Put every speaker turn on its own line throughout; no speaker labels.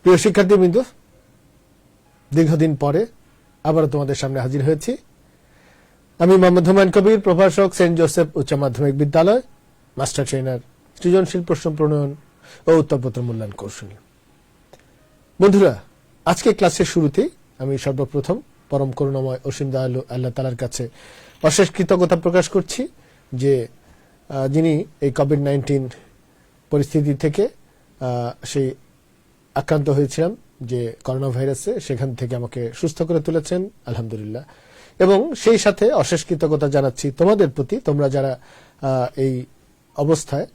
প্রিয় শিক্ষার্থীবৃন্দ, দীর্ঘদিন পরে আবার তোমাদের সামনে হাজির হয়েছি। আমি মোহাম্মদ হুমায়ুন কবির, প্রভাষক, সেন্ট জোসেফ উচ্চ মাধ্যমিক বিদ্যালয়, মাস্টার ট্রেনার, সৃজনশীল প্রশ্ন প্রণয়ন ও উত্তরপত্র মূল্যায়ন কৌশলী। বন্ধুরা, আজকে ক্লাসের শুরুতেই আমি সর্বপ্রথম পরম করুণাময় অসীম দয়ালু আল্লাহ তাআলার কাছে অশেষ কৃতজ্ঞতা প্রকাশ করছি যে যিনি এই কোভিড-19 পরিস্থিতি থেকে সেই আক্রান্ত হয়েছিলাম যে করোনা ভাইরাসে, সেখান থেকে আমাকে সুস্থ করে তুলেছেন, আলহামদুলিল্লাহ। এবং সেই সাথে অশেষ কৃতজ্ঞতা জানাচ্ছি তোমাদের প্রতি, তোমরা যারা এই অবস্থায়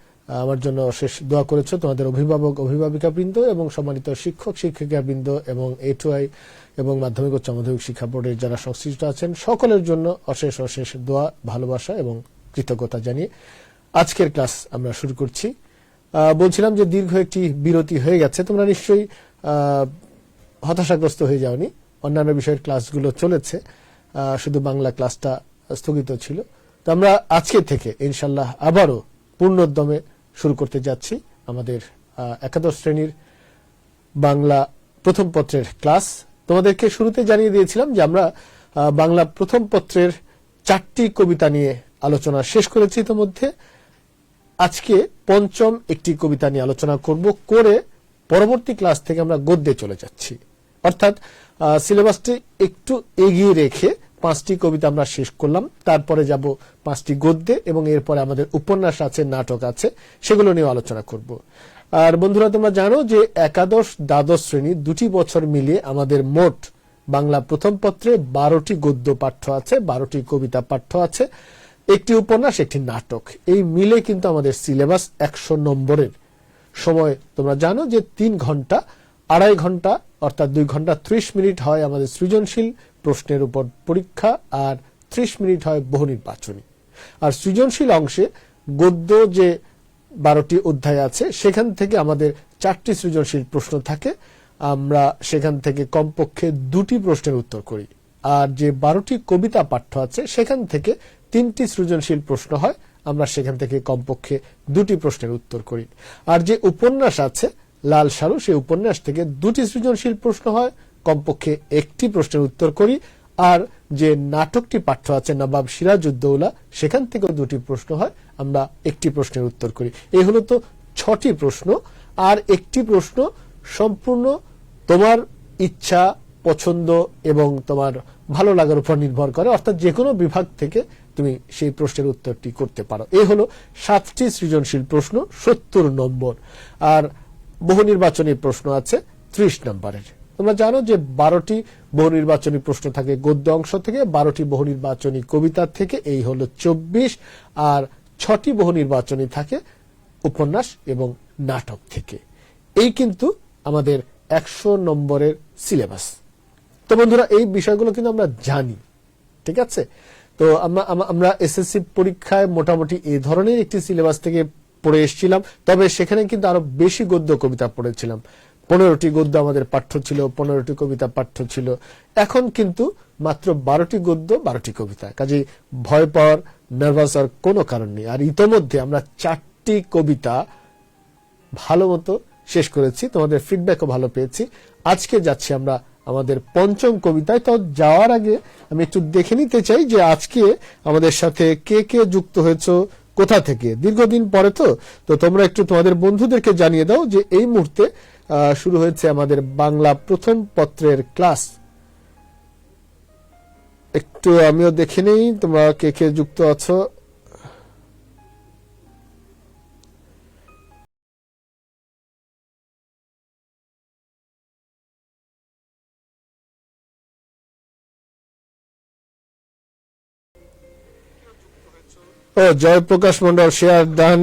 আমার জন্য অশেষ দোয়া করেছো, তোমাদের অভিভাবক অভিভাবিকাবৃন্দ এবং সম্মানিত শিক্ষক শিক্ষিকাবৃন্দ এবং A2I এবং মাধ্যমিক উচ্চ মাধ্যমিক শিক্ষা বোর্ডের যারা সংশ্লিষ্ট আছেন, সকলের জন্য অশেষ অশেষ দোয়া, ভালোবাসা এবং কৃতজ্ঞতা জানিয়ে আজকের ক্লাস আমরা শুরু করছি। বলছিলাম যে দীর্ঘ একটি বিরতি হয়ে গেছে, তোমরা নিশ্চয়ই হতাশাগ্রস্ত হয়ে যাওনি। অন্যান্য বিষয়ের ক্লাসগুলো চলেছে, শুধু বাংলা ক্লাসটা স্থগিত ছিল। তো আমরা আজকে থেকে ইনশাল্লাহ আবারও পূর্ণোদ্যমে শুরু করতে যাচ্ছি আমাদের একাদশ শ্রেণীর বাংলা প্রথম পত্রের ক্লাস। তোমাদেরকে শুরুতে জানিয়ে দিয়েছিলাম যে আমরা বাংলা প্রথম পত্রের 4টি কবিতা নিয়ে আলোচনা শেষ করেছি ইতিমধ্যে। আজকে পঞ্চম একটি কবিতা নিয়ে আলোচনা করে পরবর্তী ক্লাস থেকে আমরা গদ্যে চলে যাচ্ছি, অর্থাৎ সিলেবাসটি একটু এগিয়ে রেখে 5টি কবিতা আমরা শেষ করলাম, তারপরে যাব 5টি গদ্যে এবং এরপরে আমাদের উপন্যাস আছে, নাটক আছে, সেগুলো নিয়ে আলোচনা করব। আর বন্ধুরা, তোমরা জানো যে একাদশ দ্বাদশ শ্রেণী 2টি বছর মিলিয়ে আমাদের মোট বাংলা প্রথম পত্রে 12টি গদ্য পাঠ্য আছে, 12টি কবিতা পাঠ্য আছে, একটি উপন্যাস, একটি নাটক। এই মিলে কিন্তু আমাদের সিলেবাস 100 নম্বরের। সময় তোমরা জানো যে 3 ঘন্টা, 2.5 ঘন্টা অর্থাৎ 2 ঘন্টা 30 মিনিট হয় আমাদের সৃজনশীল প্রশ্নের উপর পরীক্ষা, আর 30 মিনিট হয় বহু নির্বাচনী। আর সৃজনশীল অংশে গদ্য যে 12টি অধ্যায় আছে সেখান থেকে আমাদের 4টি সৃজনশীল প্রশ্ন থাকে, আমরা সেখান থেকে কমপক্ষে 2টি প্রশ্নের উত্তর করি। আর যে 12টি কবিতা পাঠ্য আছে সেখান থেকে 3টি সৃজনশীল প্রশ্ন হয়, আমরা সেখান থেকে কমপক্ষে 2টি প্রশ্নের উত্তর করি। আর যে উপন্যাস আছে লাল সারু, সেই উপন্যাস থেকে 2টি সৃজনশীল প্রশ্ন হয়, কমপক্ষে 1টি প্রশ্নের উত্তর করি। আর যে নাটকটি পাঠ্য আছে নবাব সিরাজউদ্দৌলা, সেখান থেকেও 2টি প্রশ্ন হয়, আমরা 1টি প্রশ্নের উত্তর করি। এই হলো তো 6টি প্রশ্ন। আর একটি প্রশ্ন সম্পূর্ণ তোমার ইচ্ছা, পছন্দ এবং তোমার ভালো লাগার উপর নির্ভর করে, অর্থাৎ যে কোনো বিভাগ থেকে তুমি সেই প্রশ্নের উত্তরটি করতে পারো। এই হলো 7টি সৃজনশীল প্রশ্ন, 70 নম্বর। আর বহু নির্বাচনী প্রশ্ন আছে 30 নম্বরের। তোমরা জানো যে 12টি বহু নির্বাচনী প্রশ্ন থাকে গদ্য অংশ থেকে, 12টি বহু নির্বাচনী কবিতা থেকে, এই হলো 24। আর 6টি বহু নির্বাচনী থাকে উপন্যাস এবং নাটক থেকে। এই কিন্তু আমাদের 100 নম্বরের সিলেবাস। তো বন্ধুরা, এই বিষয়গুলো কিন্তু আমরা জানি, ঠিক আছে? তো আমরা এসএসসি পরীক্ষায় মোটামুটি এই ধরনের একটি সিলেবাস থেকে পড়ে এসেছিলাম, তবে সেখানে কিন্তু আরো বেশি গদ্য কবিতা পড়েছিলাম। 15টি গদ্য আমাদের পাঠ্য ছিল, 15টি কবিতা পাঠ্য ছিল। এখন কিন্তু মাত্র 12টি গদ্য, 12টি কবিতা। কাজেই ভয় পাওয়ার, নার্ভাস হওয়ার কোনো কারণ নেই। আর ইতোমধ্যে আমরা 4টি কবিতা ভালো মতো শেষ করেছি, তোমাদের ফিডব্যাকও ভালো পেয়েছি। আজকে যাচ্ছি আমরা আমাদের পঞ্চম কবিতায়। তো যাওয়ার আগে আমি একটু দেখে নিতে চাই যে আজকে আমাদের সাথে কে কে যুক্ত হয়েছো, কোথা থেকে। দীর্ঘদিন পরে তো তোমরা একটু তোমাদের বন্ধুদেরকে জানিয়ে দাও যে এই মুহূর্তে শুরু হয়েছে আমাদের বাংলা প্রথম পত্রের ক্লাস। একটু আমিও দেখে নেই তোমরা কে কে যুক্ত আছো। Jayprakash Mondal, share done.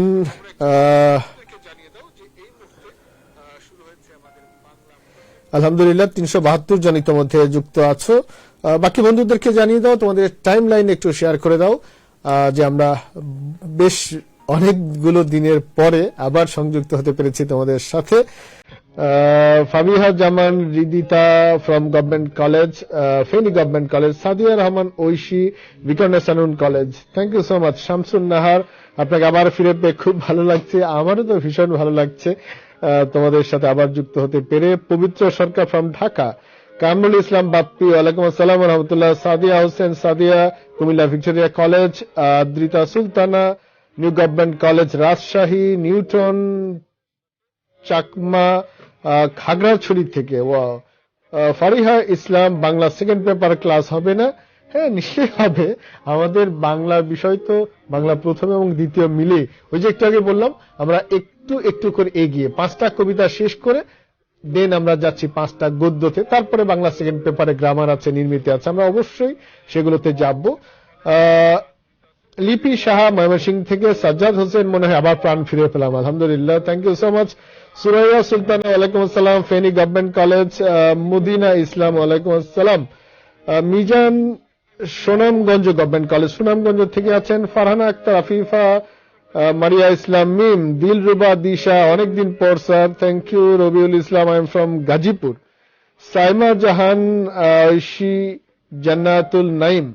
আলহামদুলিল্লাহ, 372 জন ইতিমধ্যে যুক্ত আছো। বাকি বন্ধুদেরকে জানিয়ে দাও, তোমাদের টাইম লাইন একটু শেয়ার করে দাও যে আমরা বেশ অনেকগুলো দিনের পরে আবার সংযুক্ত হতে পেরেছি তোমাদের সাথে। Fabiha Zaman Ridita from government college, Feni government college, Sadia Rahman Oishi বিকর্ণেসানুন college. Thank you so much. Shamsun Nahar, আপনাকে আবার ফিরে পেয়ে খুব ভালো লাগছে, আমারও তো ভীষণ ভালো লাগছে তোমাদের সাথে আবার যুক্ত হতে পেরে। পবিত্র সরকার ফ্রম ঢাকা, কামরুল ইসলাম বাপ্পি, ওয়ালাইকুম আসসালাম রহমতুল্লাহ। Sadia Hossain Sadia, Comilla Victoria college. Adrita Sultana, new government college Rajshahi. Newton Chakma, Khagrachhari থেকে। Fariha Islam, Bangla second paper class হবে না? হ্যাঁ, নিশ্চয়ই হবে। আমাদের বাংলা বিষয় তো বাংলা প্রথম এবং দ্বিতীয় মিলে, ওই যে একটু আগে বললাম, আমরা একটু একটু করে এগিয়ে 5টা কবিতা শেষ করে দেন আমরা যাচ্ছি 5টা গদ্যতে, তারপরে বাংলা সেকেন্ড পেপারে গ্রামার আছে, নির্মিতি আছে, আমরা অবশ্যই সেগুলোতে যাব। লিপি সাহা ময়মনসিংহ থেকে। সাজ্জাদ হোসেন, মনে হয় আবার প্রাণ ফিরে পেলাম, আলহামদুলিল্লাহ, thank you so much. Suraiya Sultana, ওয়ালাইকুম আসসালাম, ফেনী গভর্নমেন্ট কলেজ। মুদিনা ইসলাম, ওয়ালাইকুম আসসালাম। মিজান, সুনামগঞ্জ গভর্নমেন্ট কলেজ, সুনামগঞ্জ থেকে আছেন। ফারহানা আক্তার, আফিফা, মারিয়া ইসলাম মিম, দিলরুবা দিশা, অনেকদিন পর sir, thank you. Rabiul Islam, I am from Gazipur. Saima Jahan, Oishi, Jannatul Naim.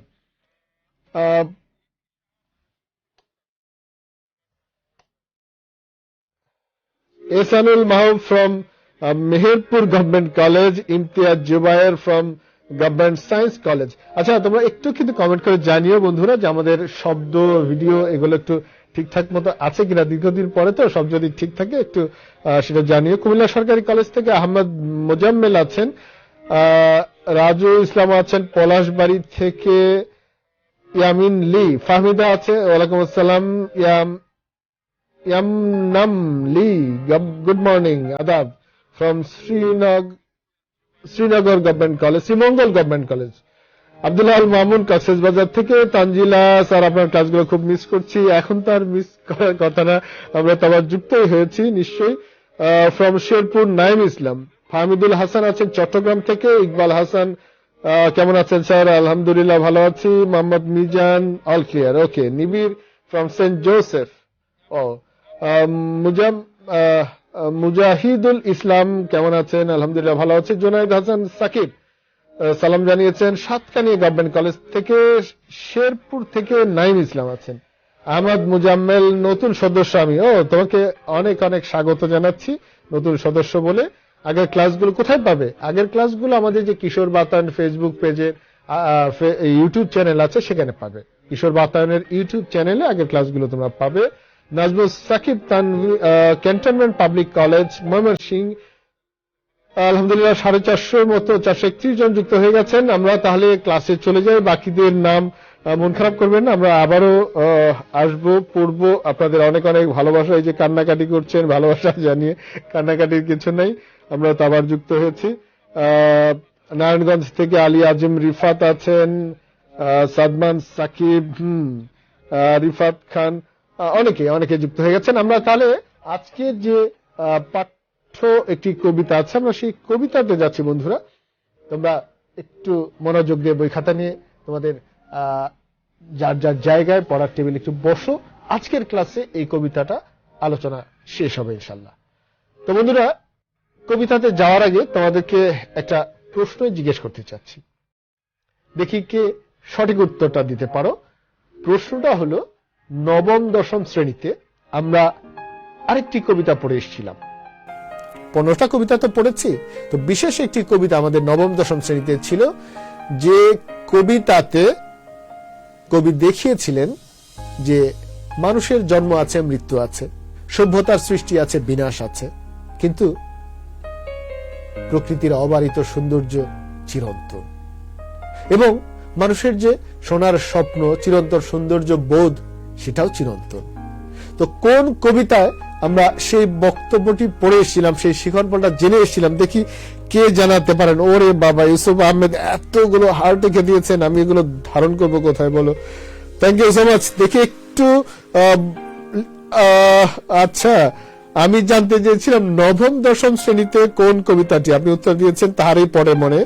Ehsanul Mahbub from Meherpur government college. Imtiaz Zubair from government science college. আচ্ছা, তোমরা একটু কিন্তু কমেন্ট করে জানিও বন্ধুরা যে আমাদের শব্দ ভিডিও এগুলো একটু ঠিকঠাক মতো আছে কিনা, দীর্ঘদিন পরে তো, সব যদি ঠিক থাকে একটু সেটা জানিও। কুমিল্লা সরকারি কলেজ থেকে আহমদ মোজাম্মেল আছেন। রাজু ইসলাম আছেন পলাশবাড়ি থেকে। ইয়ামিন লি, ফাহমিদা আছে, ওয়ালাইকুম আসসালাম। ইয়ামনাম লি, গুড মর্নিং, আদাব, from Srinagar government college, Sreemangal government college. Abdullah Al Mamun, Cox's Bazar থেকে। তানজিলা, স্যার আপনার ক্লাসগুলো খুব মিস করছি। এখন তো আর মিস করার কথা না, আমরা তো আবার যুক্তই হয়েছি নিশ্চয়ই। ফ্রম শেরপুর নাইম ইসলাম। ফাহমিদুল হাসান আছেন চট্টগ্রাম থেকে। ইকবাল হাসান, কেমন আছেন স্যার? আলহামদুলিল্লাহ ভালো আছি। Mohammad Mizan, all clear, okay. Nibir from Saint Joseph. ও মুজাহিদুল ইসলাম, কেমন আছেন? আলহামদুলিল্লাহ ভালো আছে। জুনাইদ হাসান সাকিব সালাম জানিয়েছেন সাতকানিয়া গভর্নমেন্ট কলেজ থেকে। শেরপুর থেকে নাইম ইসলাম আছেন। আহমদ মুজাম্মেল, নতুন সদস্য আমি। তোমাকে অনেক অনেক স্বাগত জানাচ্ছি নতুন সদস্য বলে। আগের ক্লাসগুলো কোথায় পাবে? আগের ক্লাসগুলো আমাদের যে কিশোর বাতায়ন ফেসবুক পেজে, ইউটিউব চ্যানেল আছে, সেখানে পাবে। কিশোর বাতায়নের ইউটিউব চ্যানেলে আগের ক্লাসগুলো তোমরা পাবে। Nazmul Sakib Tanvir, cantonment public college, Mymensingh. আলহামদুলিল্লাহ 450 মতো 431 জন যুক্ত হয়ে গেছেন। আমরা তাহলে ক্লাসে চলে যাই। বাকিদের নাম মন খারাপ করবেন না, আমরা আবারও আসবো, পড়বো। আপনাদের অনেক অনেক ভালোবাসা, এই যে কান্নাকাটি করছেন, ভালোবাসা জানিয়ে, কান্নাকাটির কিছু নাই, আমরা তো আবার যুক্ত হয়েছি। নারায়ণগঞ্জ থেকে আলী আজিম রিফাত আছেন। সাদমান সাকিব, রিফাত খান, অনেকে যুক্ত হয়ে গেছেন। আমরা তাহলে আজকে যে পাঠ্য একটি কবিতা আছে, আমরা সেই কবিতাতে যাচ্ছি বন্ধুরা। তোমরা একটু মনোযোগ দিয়ে বই খাতা নিয়ে তোমাদের যার যার জায়গায় পড়ার টেবিল একটু বসো। আজকের ক্লাসে এই কবিতাটা আলোচনা শেষ হবে ইনশাল্লাহ। তো বন্ধুরা, কবিতাতে যাওয়ার আগে তোমাদেরকে একটা প্রশ্ন জিজ্ঞেস করতে চাচ্ছি, দেখি কে সঠিক উত্তরটা দিতে পারো। প্রশ্নটা হলো, নবম দশম শ্রেণীতে আমরা আরেকটি কবিতা পড়ে এসেছিলাম। 15টা কবিতা তো পড়েছি, তো বিশেষ একটি কবিতা আমাদের নবম দশম শ্রেণীতে ছিল, যে কবিতাতে কবি দেখিয়েছিলেন যে মানুষের জন্ম আছে, মৃত্যু আছে, সভ্যতার সৃষ্টি আছে, বিনাশ আছে, কিন্তু প্রকৃতির অবারিত সৌন্দর্য চিরন্তন, এবং মানুষের যে সোনার স্বপ্ন, চিরন্তন সৌন্দর্য বোধ, সেটাও চিরন্তন। তো কোন কবিতায় আমরা সেই বক্তব্যটি পড়ে এসেছিলাম, সেই শিখরফলটা জেনে এসেছিলাম, দেখি কে জানাতে পারেন। ওরে বাবা, ইউসুফ আহমেদ এতগুলো হার্ট রেখে দিয়েছেন, আমি এগুলো ধারণ করব কোথায় বলো? Thank you so much. দেখি একটু, আচ্ছা, আমি জানতে চেয়েছিলাম নবম দশম শ্রেণীতে কোন কবিতাটি, আপনি উত্তর দিয়েছেন তাহারই পড়ে মনে।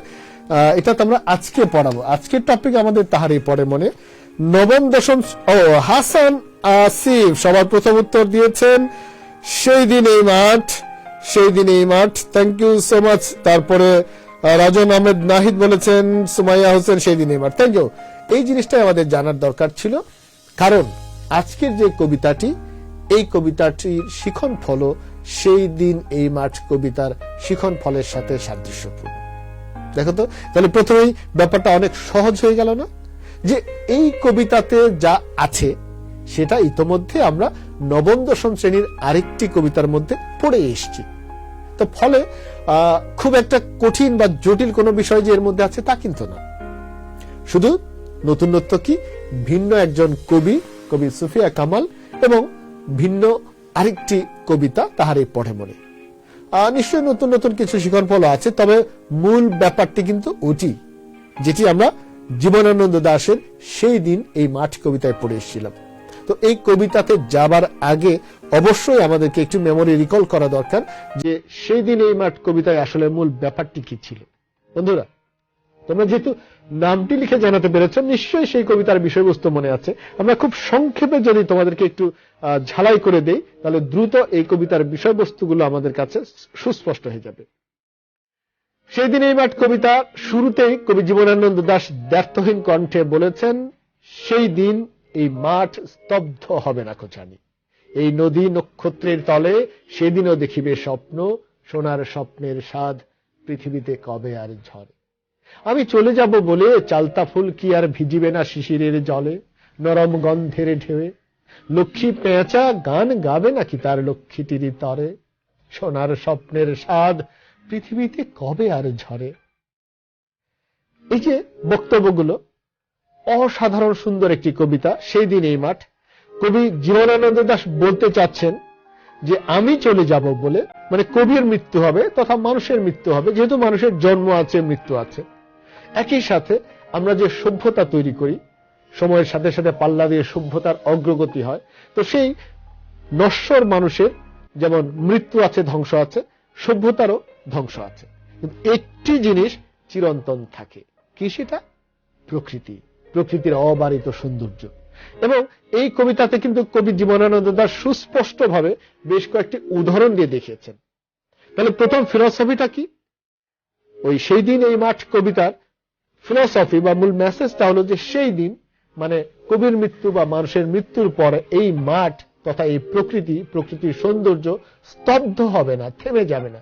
এটা তো আমরা আজকে পড়াবো, আজকের টপিক আমাদের তাহারই পড়ে মনে। নবম দশম, হাসান আসিফ সবার প্রথম উত্তর দিয়েছেন। সেই দিন এই মাঠ, সেই দিন এই মাঠ, থ্যাংক ইউ সো মাচ। তারপরে রাজন আহমেদ নাহিদ বলেছেন সুমাইয়া হোসেন সেই দিন এই মাঠ, থ্যাংক ইউ। এই জিনিসটাই আমাদের জানার দরকার ছিল, কারণ আজকের যে কবিতাটি, এই কবিতাটির শিখন ফল সেই দিন এই মাঠ কবিতার শিখন ফলের সাথে সাদৃশ্যপূর্ণ। দেখো তো, তাহলে প্রথমেই ব্যাপারটা অনেক সহজ হয়ে গেল না, যে এই কবিতাতে যা আছে সেটা ইতোমধ্যে আমরা নবম দশম শ্রেণীর আরেকটি কবিতার মধ্যে পড়ে এসেছি। তো ফলে খুব একটা কঠিন বা জটিল কোনো বিষয় যে এর মধ্যে আছে তা কিন্তু না, শুধু নতুনত্ব কি, ভিন্ন একজন কবি, কবি সুফিয়া কামাল, এবং ভিন্ন আরেকটি কবিতা তাহারই পড়ে মনে। নিশ্চয়ই নতুন নতুন কিছু শিখন ফল আছে, তবে মূল ব্যাপারটি কিন্তু ওটি, যেটি আমরা জীবনানন্দ দাশের সেই দিন এই মাঠ কবিতায় পড়ে এসেছিলাম। তো এই কবিতাতে যাবার আগে অবশ্যই আমাদেরকে একটু মেমোরি রিকল করা দরকার যে সেই দিন এই মাঠ কবিতায় আসলে মূল ব্যাপারটি কি ছিল। বন্ধুরা, তোমরা যেহেতু নামটি লিখে জানাতে পেরেছ, নিশ্চয়ই সেই কবিতার বিষয়বস্তু মনে আছে। আমরা খুব সংক্ষেপে যদি তোমাদেরকে একটু ঝালাই করে দেই, তাহলে দ্রুত এই কবিতার বিষয়বস্তুগুলো আমাদের কাছে সুস্পষ্ট হয়ে যাবে। সেই দিন এই মাঠ কবিতা শুরুতেই কবি জীবনানন্দ দাশ দ্ব্যর্থহীন কণ্ঠে বলেছেন, সেই দিন এই মাঠ স্তব্ধ হবে না কো জানি, এই নদী নক্ষত্রের তলে সেদিনও দেখিবে স্বপ্ন, সোনার স্বপ্নের স্বাদ পৃথিবীতে কবে আর ঝরে। আমি চলে যাব বলে চালতা ফুল কি আর ভিজিবে না শিশিরের জলে, নরম গন্ধের ঢেউয়ে লক্ষ্মী পেঁচা গান গাবে নাকি তার লক্ষ্মীটির তরে, সোনার স্বপ্নের স্বাদ পৃথিবীতে কবে আর ঝরে। এই যে বক্তব্যগুলো, অসাধারণ সুন্দর একটি কবিতা সেই দিন এই মাঠ। কবি জীবনানন্দ দাশ বলতে চাচ্ছেন যে আমি চলে যাব বলে, মানে কবির মৃত্যু হবে তথা মানুষের মৃত্যু হবে, যেহেতু মানুষের জন্ম আছে, মৃত্যু আছে। একই সাথে আমরা যে সভ্যতা তৈরি করি, সময়ের সাথে সাথে পাল্লা দিয়ে সভ্যতার অগ্রগতি হয়, তো সেই নশ্বর মানুষের যেমন মৃত্যু আছে, ধ্বংস আছে, সভ্যতারও ধ্বংস আছে, কিন্তু একটি জিনিস চিরন্তন থাকে। কি সেটা? প্রকৃতি, প্রকৃতির অবারিত সৌন্দর্য। এবং এই কবিতাতে কিন্তু কবি জীবনানন্দ দাশ সুস্পষ্টভাবে বেশ কয়েকটি উদাহরণ দিয়ে দেখিয়েছেন। তাহলে প্রথম ফিলসফিটা কি? ওই সেই দিন এই মাঠ কবিতার ফিলসফি বা মূল মেসেজটা হলো যে সেই দিন মানে কবির মৃত্যু বা মানুষের মৃত্যুর পরে এই মাঠ তথা এই প্রকৃতি, প্রকৃতির সৌন্দর্য স্তব্ধ হবে না, থেমে যাবে না।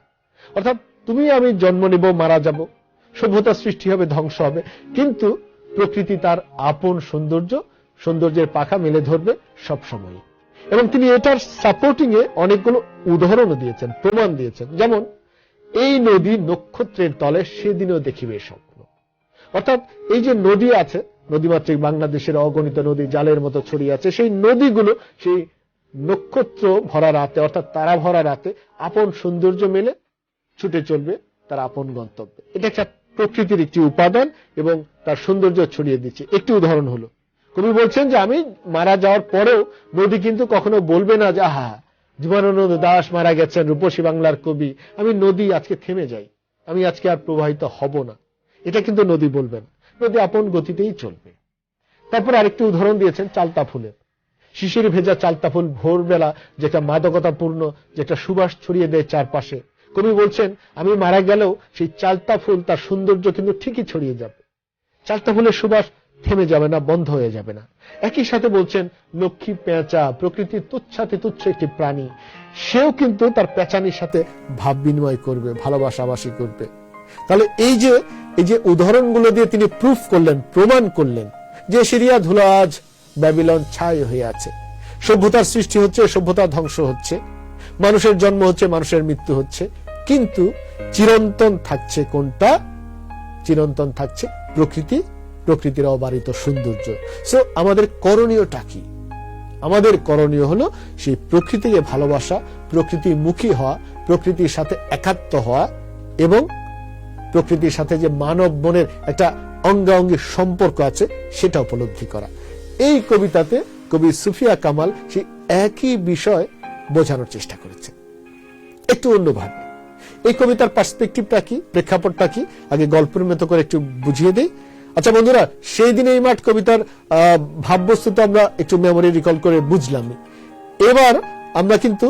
অর্থাৎ তুমি আমি জন্ম নিব, মারা যাব, সভ্যতার সৃষ্টি হবে, ধ্বংস হবে, কিন্তু প্রকৃতি তার আপন সৌন্দর্যের পাখা মেলে ধরবে সবসময়। এবং তিনি এটার সাপোর্টিং এ অনেকগুলো উদাহরণও দিয়েছেন, প্রমাণ দিয়েছেন। যেমন এই নদী নক্ষত্রের তলে সেদিনও দেখিবে স্বপ্ন। অর্থাৎ এই যে নদী আছে, নদীমাতৃক বাংলাদেশের অগণিত নদী জালের মতো ছড়িয়ে আছে, সেই নদীগুলো সেই নক্ষত্র ভরা রাতে, অর্থাৎ তারা ভরা রাতে আপন সৌন্দর্য মেলে ছুটে চলবে তার আপন গন্তব্যে। এটা একটা প্রকৃতির একটি উপাদান এবং তার সৌন্দর্য ছড়িয়ে দিচ্ছে। একটি উদাহরণ হলো, কবি বলছেন যে আমি মারা যাওয়ার পরেও নদী কিন্তু কখনো বলবে না যে আহা জীবনানন্দ দাশ মারা গেছেন, রূপসী বাংলার কবি, আমি নদী আজকে থেমে যাই, আমি আজকে আর প্রবাহিত হব না, এটা কিন্তু নদী বলবে না। নদী আপন গতিতেই চলবে। তারপর আরেকটি উদাহরণ দিয়েছেন চালতা ফুলের। শিশির ভেজা চালতা ফুল ভোরবেলা যেটা মাদকতাপূর্ণ, যেটা সুবাস ছড়িয়ে দেয় চারপাশে, কবি বলছেন আমি মারা গেলেও সেই চালতা ফুল তার সৌন্দর্য কিন্তু ঠিকই ছড়িয়ে যাবে, চালতা ফুলের সুবাস থেমে যাবে না, বন্ধ হয়ে যাবে না। একই সাথে বলছেন লক্ষ্মী পেঁচা, প্রকৃতির তুচ্ছাতে তুচ্ছ একটি প্রাণী, সেও কিন্তু তার পেঁচানির সাথে ভাব বিনিময় করবে, ভালোবাসাবাসি করবে। তাহলে এই যে উদাহরণগুলো দিয়ে তিনি প্রুফ করলেন, প্রমাণ করলেন যে সিরিয়া ধুলো আজ ব্যাবিলন ছাই হয়ে আছে, সভ্যতার সৃষ্টি হচ্ছে, সভ্যতা ধ্বংস হচ্ছে, মানুষের জন্ম হচ্ছে, মানুষের মৃত্যু হচ্ছে, কিন্তু চিরন্তন থাকছে কোনটা? চিরন্তন থাকছে প্রকৃতি, প্রকৃতির অবারিত সৌন্দর্য। সো আমাদের করণীয়টা কি? আমাদের করণীয় হলো সেই প্রকৃতিকে ভালোবাসা, প্রকৃতিমুখী হওয়া, প্রকৃতির সাথে একাত্ম হওয়া এবং প্রকৃতির সাথে যে মানব মনের একটা অঙ্গাঙ্গী সম্পর্ক আছে সেটা উপলব্ধি করা। এই কবিতাতে কবি সুফিয়া কামাল সেই একই বিষয় বোঝানোর চেষ্টা করেছে একটু অন্যভাবে। এই কবিতার পার্সপেক্টিভটা কি, প্রেক্ষাপটটা কি, আগে গল্পের মতো করে একটু বুঝিয়ে দেই। আচ্ছা বন্ধুরা, সেই দিন এই মাঠ কবিতার ভাববস্তু তো আমরা একটু মেমোরি রিকল করে বুঝলাম। এবার আমরা কিন্তু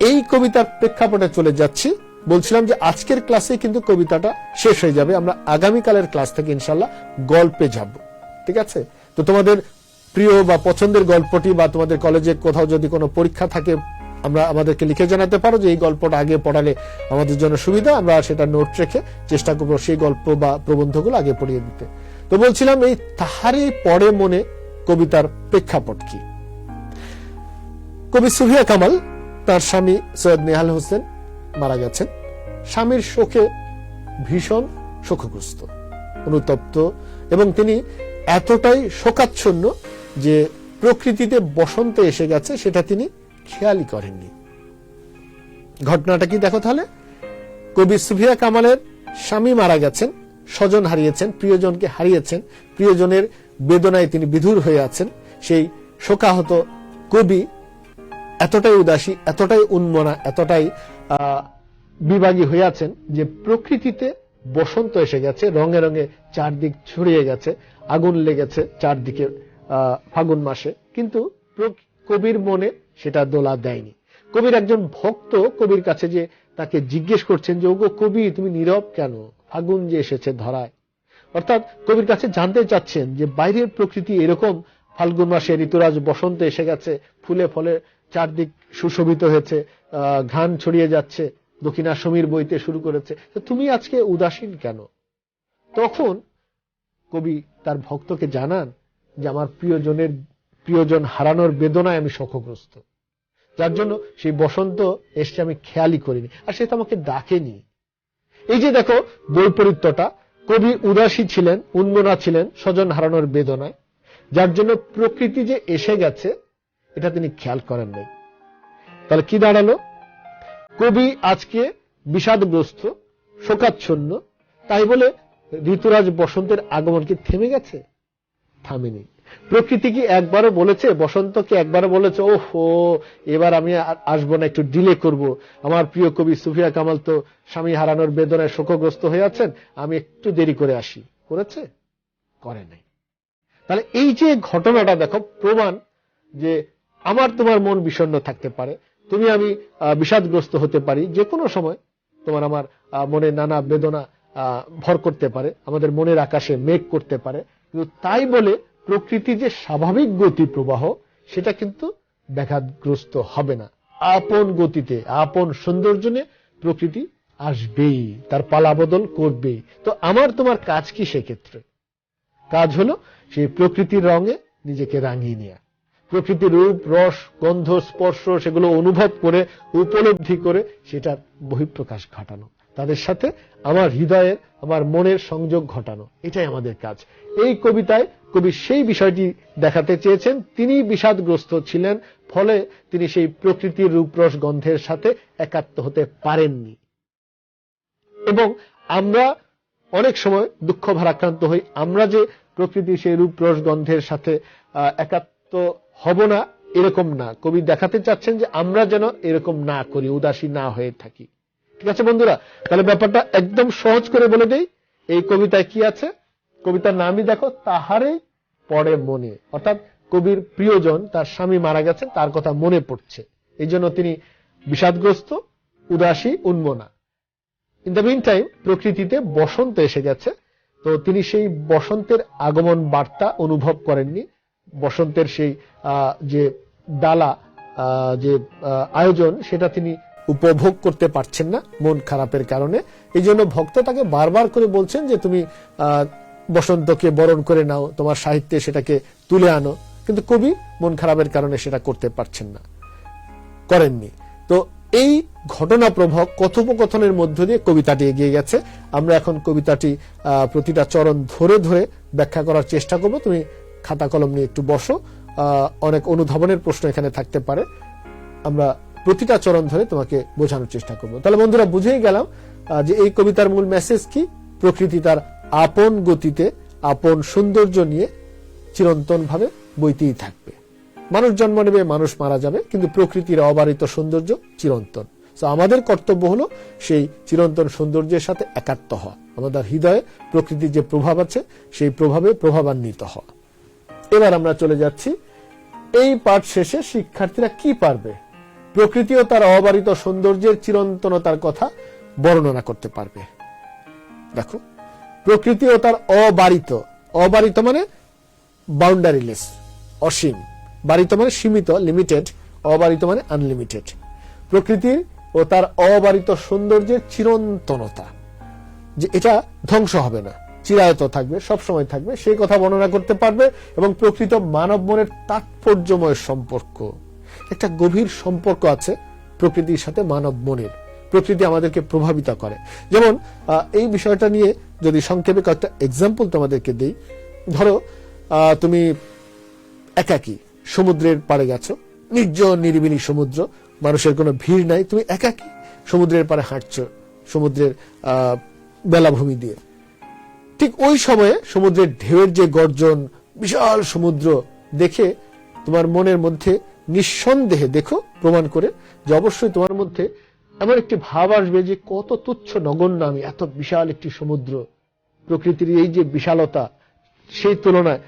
এই কবিতার প্রেক্ষাপটে চলে যাচ্ছি। বলছিলাম যে আজকের ক্লাসে কিন্তু কবিতাটা শেষ হয়ে যাবে, আমরা আগামীকালের ক্লাস থেকে ইনশাল্লাহ গল্পে যাব। ঠিক আছে? তো তোমাদের প্রিয় বা পছন্দের গল্পটি বা তোমাদের কলেজে কোথাও যদি কোনো পরীক্ষা থাকে আমাদেরকে লিখে জানাতে পারো যে এই গল্পটা আগে পড়ালে আমাদের জন্য সুবিধা, আমরা সেটা নোট রেখে চেষ্টা করবো সেই গল্প বা প্রবন্ধগুলো আগে পড়িয়ে দিতে। তো বলছিলাম এই তাহারই পড়ে মনে কবিতার প্রেক্ষাপট কি। কবি সুফিয়া কামাল তার স্বামী সৈয়দ নেহাল হোসেন মারা গেছেন। স্বামীর শোকে ভীষণ শোকগ্রস্ত, অনুতপ্ত, এবং তিনি এতটাই শোকাচ্ছন্ন যে প্রকৃতিতে বসন্ত এসে গেছে সেটা তিনি খেয়ালই করেননি। ঘটনাটা কি দেখো তাহলে। কবি সুফিয়া কামালের স্বামী মারা গেছেন, স্বজন হারিয়েছেন, প্রিয়জনকে হারিয়েছেন, প্রিয়জনের বেদনায় তিনি বিধুর হয়ে আছেন। সেই শোকাহত কবি এতটাই উদাসী, এতটাই উন্মনা, এতটাই বিভাগী হয়ে আছেন যে প্রকৃতিতে বসন্ত এসে গেছে, রঙে রঙে চারদিক ছড়িয়ে গেছে, আগুন লেগেছে চারদিকে ফাগুন মাসে, কিন্তু কবির মনে সেটা দোলা দেয়নি। কবির একজন ভক্ত কবির কাছে যে তাকে জিজ্ঞেস করছেন যে ওগো কবি, তুমি নীরব কেন, আগুন যে এসেছে ধরায়। অর্থাৎ কবির কাছে জানতে চাচ্ছেন যে বাইরের প্রকৃতি এরকম, ফাল্গুন মাসে ঋতুরাজ বসন্ত এসে গেছে, ফুলে ফলে চারদিক সুশোভিত হয়েছে, ঘ্রাণ ছড়িয়ে যাচ্ছে, দক্ষিণা সমীর বইতে শুরু করেছে, তো তুমি আজকে উদাসীন কেন? তখন কবি তার ভক্তকে জানান যে আমার প্রিয়জন হারানোর বেদনায় আমি শোকগ্রস্ত, যার জন্য সেই বসন্ত এসছে আমি খেয়ালই করিনি, আর সে তো আমাকে ডাকেনি। এই যে দেখো বৈপরীত্যটা, কবি উদাসী ছিলেন, উন্মনা ছিলেন স্বজন হারানোর বেদনায়, যার জন্য প্রকৃতি যে এসে গেছে এটা তিনি খেয়াল করেন নাই। তাহলে কি দাঁড়ালো? কবি আজকে বিষাদগ্রস্ত, শোকাচ্ছন্ন, তাই বলে ঋতুরাজ বসন্তের আগমন কি থেমে গেছে? থামেনি। প্রকৃতি কি একবারও বলেছে, বসন্তকে একবারও বলেছে ওহো এবার আমি আসবো না, একটু ডিলে করব, আমার প্রিয় কবি সুফিয়া কামাল তো স্বামী হারানোর বেদনায় শোকগ্রস্ত হয়ে আছেন, আমি একটু দেরি করে আসি? করেছে? করে নাই। তাহলে এই যে ঘটনাটা দেখো, প্রমাণ যে আমার তোমার মন বিষণ্ণ থাকতে পারে, তুমি আমি বিষাদগ্রস্ত হতে পারি, যে কোনো সময় তোমার আমার মনে নানা বেদনা ভর করতে পারে, আমাদের মনের আকাশে মেঘ করতে পারে, কিন্তু তাই বলে প্রকৃতি যে স্বাভাবিক গতি প্রবাহ সেটা কিন্তু ব্যাঘাতগ্রস্ত হবে না। আপন গতিতে, আপন সৌন্দর্য নিয়ে প্রকৃতি আসবেই, তার পালা বদল করবেই। তো আমার তোমার কাজ কি সেক্ষেত্রে? কাজ হলো সেই প্রকৃতির রঙে নিজেকে রাঙিয়ে নেওয়া, প্রকৃতির রূপ, রস, গন্ধ, স্পর্শ সেগুলো অনুভব করে, উপলব্ধি করে সেটার বহিঃপ্রকাশ ঘটানো, তাদের সাথে আমার হৃদয়ের, আমার মনের সংযোগ ঘটানো, এটাই আমাদের কাজ। এই কবিতায় কবি সেই বিষয়টি দেখাতে চেয়েছেন। তিনি বিষাদগ্রস্ত ছিলেন, ফলে তিনি সেই প্রকৃতির রূপ, রস, গন্ধের সাথে একাত্ম হতে পারেননি। এবং আমরা অনেক সময় দুঃখ ভারাক্রান্ত হই, আমরা যে প্রকৃতির সেই রূপ, রস, গন্ধের সাথে একাত্ম হব না এরকম না। কবি দেখাতে চাচ্ছেন যে আমরা যেন এরকম না করি, উদাসী না হয়ে থাকি। ঠিক আছে বন্ধুরা? তাহলে ব্যাপারটা একদম সহজ করে বলে দেই। এই কবিতায় কি আছে? কবিতার নামই দেখো, তাহারে পড়ে মনে, অর্থাৎ কবির প্রিয়জন, তার স্বামী মারা গেছেন, তার কথা মনে পড়ছে, এই জন্য তিনি বিষাদগ্রস্ত, উদাসী, উন্মনা। ইন দ্য মিন টাইম প্রকৃতিতে বসন্ত এসে গেছে, তো তিনি সেই বসন্তের আগমন বার্তা অনুভব করেননি। বসন্তের সেই যে ডালা, যে আয়োজন, সেটা তিনি উপভোগ করতে পারছেন না মন খারাপের কারণে। এই জন্য ভক্ত তাকে বারবার করে বলছেন যে তুমি বসন্তকে বরণ করে নাও, তোমার সাহিত্যে সেটাকে তুলে আনো, কিন্তু কবি মন খারাপের কারণে সেটা করতে পারছেন না, করেননি। তো এই ঘটনা প্রবাহ কথোপকথনের মধ্য দিয়ে কবিতাটি এগিয়ে গেছে। আমরা এখন কবিতাটি প্রতিটা চরণ ধরে ধরে ব্যাখ্যা করার চেষ্টা করব। তুমি খাতা কলম নিয়ে একটু বসো, অনেক অনুধাবনের প্রশ্ন এখানে থাকতে পারে, আমরা প্রতিটা চরণ ধরে তোমাকে বোঝানোর চেষ্টা করব। তাহলে বন্ধুরা বুঝেই গেলাম যে এই কবিতার মূল মেসেজ কি। প্রকৃতি তার আপন গতিতে, আপন সৌন্দর্য নিয়ে চিরন্তন ভাবে বইতেই থাকবে। মানুষ জন্ম নেবে, মানুষ মারা যাবে, কিন্তু প্রকৃতির অবারিত সৌন্দর্য চিরন্তন। তো আমাদের কর্তব্য হলো সেই চিরন্তন সৌন্দর্যের সাথে একাত্ম হওয়া, আমাদের হৃদয়ে প্রকৃতির যে প্রভাব আছে সেই প্রভাবে প্রভাবান্বিত হওয়া। এবার আমরা চলে যাচ্ছি এই পাঠ শেষে শিক্ষার্থীরা কি পারবে। প্রকৃতিও তার অবারিত সৌন্দর্যের চিরন্তনতার কথা বর্ণনা করতে পারবে। দেখো, প্রকৃতিও তার অবারিত, অবারিত মানে বাউন্ডারিলেস, অসীম, বারিত মানে সীমিত, লিমিটেড, অবারিত মানে আনলিমিটেড। প্রকৃতির ও তার অবারিত সৌন্দর্যের চিরন্তনতা, যে এটা ধ্বংস হবে না, চিরায়ত থাকবে, সব সময় থাকবে, সেই কথা বর্ণনা করতে পারবে। এবং প্রকৃত মানব মনের তাৎপর্যময় সম্পর্ক, একটা গভীর সম্পর্ক আছে প্রকৃতির সাথে মানব মনের। প্রকৃতি আমাদেরকে প্রভাবিত করে। যেমন এই বিষয়টা নিয়ে যদি সংক্ষেপে কয়েকটা এক্সাম্পল তোমাদেরকে দিই। ধরো তুমি একাকী সমুদ্রের পাড়ে গেছো, নির্জন নিরিবিলি সমুদ্র, মানুষের কোনো ভিড় নাই, তুমি একাকী সমুদ্রের পাড়ে হাঁটছো, সমুদ্রের বেলাভূমি দিয়ে। ঠিক ওই সময়ে সমুদ্রের ঢেউয়ের যে গর্জন, বিশাল সমুদ্র দেখে তোমার মনের মধ্যে নিঃসন্দেহে, দেখো প্রমাণ করে, যে অবশ্যই তোমার মধ্যে এমন একটি ভাব আসবে যে কত তুচ্ছ নগণ্য আমি, এত বিশাল একটি সমুদ্র, প্রকৃতির এই যে বিশালতা, সেই তুলনায়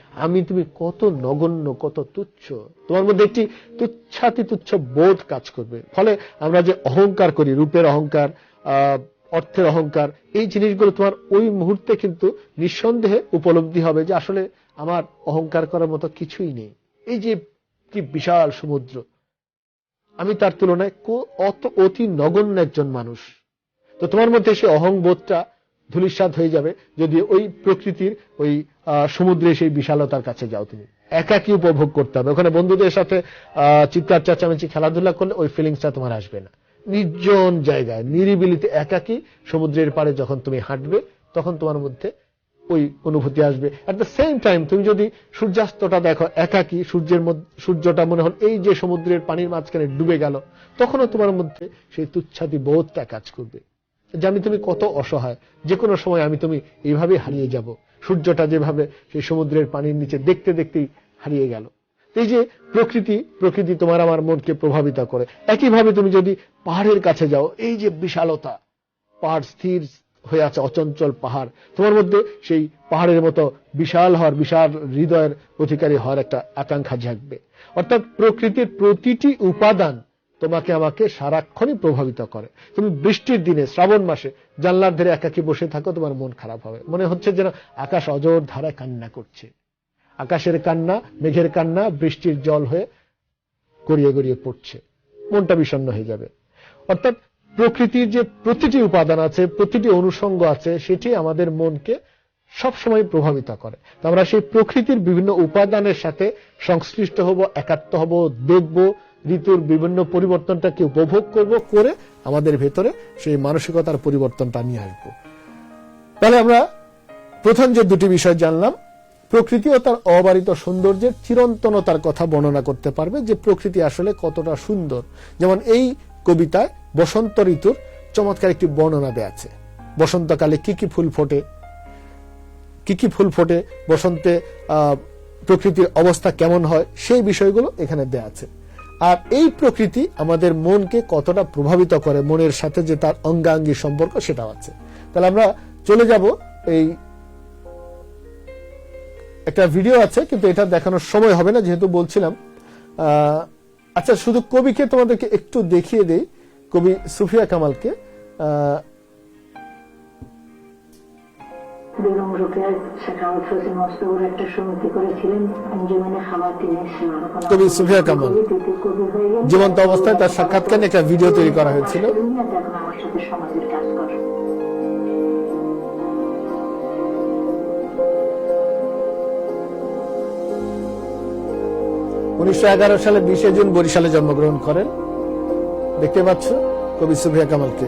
তুমি কত নগণ্য, কত তুচ্ছ। তোমার মধ্যে একটি তুচ্ছাতি তুচ্ছ বোধ কাজ করবে। ফলে আমরা যে অহংকার করি, রূপের অহংকার, অর্থের অহংকার, এই জিনিসগুলো তোমার ওই মুহূর্তে কিন্তু নিঃসন্দেহে উপলব্ধি হবে যে আসলে আমার অহংকার করার মতো কিছুই নেই। এই যে কি বিশাল সমুদ্র, আমি তার তুলনায় অতি নগণ্য একজন মানুষ। তো তোমার মধ্যে সেই অহংবোধটা ধূলিসাৎ হয়ে যাবে যদি ওই প্রকৃতির ওই সমুদ্রে সেই বিশালতার কাছে যাও। তুমি একাকী উপভোগ করতে হবে। ওখানে বন্ধুদের সাথে চিৎকার চেঁচামেচি খেলাধুলা করলে ওই ফিলিংসটা তোমার আসবে না। নির্জন জায়গায় নিরিবিলিতে একাকী সমুদ্রের পাড়ে যখন তুমি হাঁটবে, তখন তোমার মধ্যে ওই অনুভূতি আসবে। এট দ্য সেম টাইম তুমি যদি সূর্যাস্তটা দেখো একাকী, সূর্যটা মনে হল এই যে সমুদ্রের পানির মাঝখানে ডুবে গেল, তখনও তোমার মধ্যে সেই তুচ্ছাতি বোধটা কাজ করবে যে তুমি কত অসহায়, যে কোনো সময় তুমি এইভাবে হারিয়ে যাব। সূর্যটা যেভাবে সেই সমুদ্রের পানির নিচে দেখতে দেখতেই হারিয়ে গেল। এই যে প্রকৃতি তোমার আমার মনকে প্রভাবিত করে। একইভাবে তুমি যদি পাহাড়ের কাছে যাও, এই যে বিশালতা, পাহাড় স্থির হয়ে আছে, অচঞ্চল পাহাড়, তোমার মধ্যে সেই পাহাড়ের মতো বিশাল হওয়ার, বিশাল হৃদয়ের অধিকারী হওয়ার একটা আকাঙ্ক্ষা জাগবে। অর্থাৎ প্রকৃতির প্রতিটি উপাদান তোমাকে আমাকে সারাক্ষণই প্রভাবিত করে। তুমি বৃষ্টির দিনে, শ্রাবণ মাসে জানলার ধারে একাকী বসে থাকো, তোমার মন খারাপ হবে, মনে হচ্ছে যেন আকাশ অজর ধারায় কান্না করছে। আকাশের কান্না, মেঘের কান্না বৃষ্টির জল হয়ে গড়িয়ে গড়িয়ে পড়ছে, মনটা বিষণ্ণ হয়ে যাবে। অর্থাৎ প্রকৃতির যে প্রতিটি উপাদান আছে, প্রতিটি অনুষঙ্গ আছে, সেটি আমাদের মনকে সবসময় প্রভাবিত করে। তো আমরা সেই প্রকৃতির বিভিন্ন উপাদানের সাথে সংশ্লিষ্ট হব, একাত্ম হব, দেখব, ঋতুর বিভিন্ন পরিবর্তনটাকে উপভোগ করব, করে আমাদের ভেতরে সেই মানসিকতার পরিবর্তনটা নিয়ে আসবো। তাহলে আমরা প্রথম যে দুটি বিষয় জানলাম, প্রকৃতি ও তার অবারিত সৌন্দর্যের চিরন্তনতার কথা বর্ণনা করতে পারবে, যে প্রকৃতি আসলে কতটা সুন্দর। যেমন এই কবিতায় বসন্ত ঋতুর চমৎকার একটি বর্ণনা দেয়া আছে। বসন্তকালে কি কি ফুল ফোটে, বসন্তে প্রকৃতির অবস্থা কেমন হয়, সেই বিষয়গুলো এখানে দেয়া আছে। আর এই প্রকৃতি আমাদের মনকে কতটা প্রভাবিত করে, মনের সাথে যে তার অঙ্গাঙ্গী সম্পর্ক, সেটাও আছে। তাহলে আমরা চলে যাব, এই একটা ভিডিও আছে কিন্তু এটা দেখানোর সময় হবে না, যেহেতু বলছিলাম। আচ্ছা, শুধু কবিকে তোমাদেরকে একটু দেখিয়ে দেই, কবি সুফিয়া কামালকে।
বেগম রোকেয়া শেখাওয়াত হোসেন মস্ত বড় একটা সমিতি করেছিলেন, আঞ্জুমানে খাওয়াতিনের
কবি সুফিয়া কামাল জীবন্ত অবস্থায় তার সাক্ষাৎকার একটা ভিডিও তৈরি করা হয়েছিল।
এখন আমার সাথে সমাজের কাজ করে।
1911 সালে 20 জুন বরিশালে জন্মগ্রহণ করেন। দেখতে পাচ্ছ কবি সুফিয়া কামালকে।